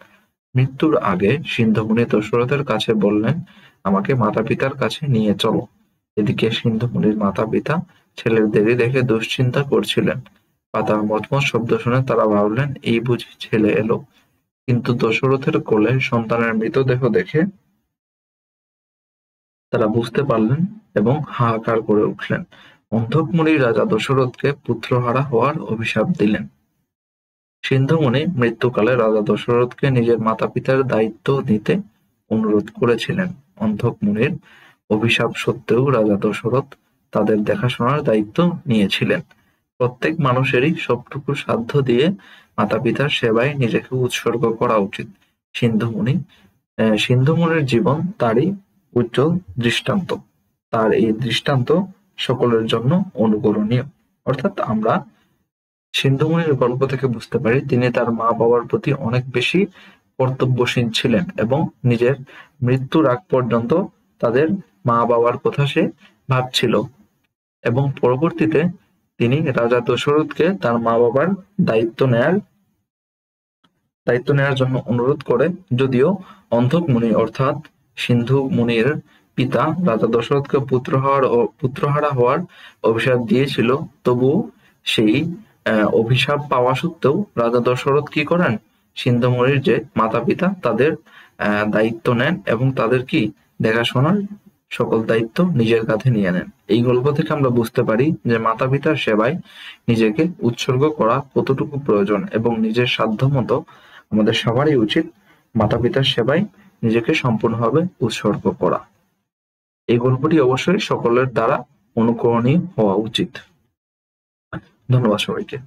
মৃত্যুর আগে সিন্ধুমণি দশরথের কাছে বললেন, আমাকে মাতা পিতার কাছে নিয়ে চলো। এদিকে সিন্ধুমণির মাতা পিতা ছেলের দেরি দেখে দুশ্চিন্তা করছিলেন। পাতার মচমচ শব্দ শুনে তারা ভাবলেন, এই বুঝি ছেলে এলো। কিন্তু দশরথের কোলে সন্তানের মৃতদেহ দেখে তারা বুঝতে পারলেন এবং হাহাকার করে উঠলেন। অন্ধক মুনি রাজা দশরথকে পুত্রহারা হওয়ার অভিশাপ দিলেন। সিন্ধুমণি মৃত্যুকালে রাজা দশরথকে নিজের মাতা-পিতার দায়িত্ব নিতে অনুরোধ করেছিলেন। অন্ধক মুনির অভিশাপ সত্ত্বেও রাজা দশরথ তাদের দেখাশোনার দায়িত্ব নিয়েছিলেন। প্রত্যেক মানুষেরই সবটুকু সাধ্য দিয়ে মাতা-পিতার সেবায় নিজেকে উৎসর্গ করা উচিত। সিন্ধুমণির জীবন তারই উজ্জ্বল দৃষ্টান্ত। তার এই দৃষ্টান্ত সকলের জন্য অনুকরণীয়। অর্থাৎ আমরা সিন্ধুমণির গল্প থেকে বুঝতে পারি তিনি তার মা বাবার প্রতি অনেক বেশি কর্তব্যশীল ছিলেন এবং নিজের মৃত্যুর আগ পর্যন্ত তাদের মা বাবার কথা সে ভাবছিল এবং পরবর্তীতে তিনি রাজা দশরথকে তার মা বাবার দায়িত্ব নেয়ার জন্য অনুরোধ করে। যদিও অন্ধক মুনি অর্থাৎ সিন্ধু মুনির পিতা রাজা দশরথকে পুত্রহারা হওয়ার অভিশাপ দিয়েছিল, তবুও সেই অভিশাপ পাওয়া সত্ত্বেও রাজা দশরথ কি করেন, সিন্ধুমণির যে মাতা পিতা তাদের দায়িত্ব নেন এবং তাদের কি দেখাশোনার সকল দায়িত্ব নিজের কাঁধে নিয়ে নেন। এই গল্প থেকে আমরা বুঝতে পারি যে মাতা পিতার সেবায় নিজেকে উৎসর্গ করা কতটুকু প্রয়োজন এবং নিজের সাধ্য মতো আমাদের সবারই উচিত মাতা পিতার সেবায় নিজেকে সম্পূর্ণভাবে উৎসর্গ করা। এই গল্পটি অবশ্যই সকলের দ্বারা অনুকরণীয় হওয়া উচিত। ধন্যবাদ সবাইকে।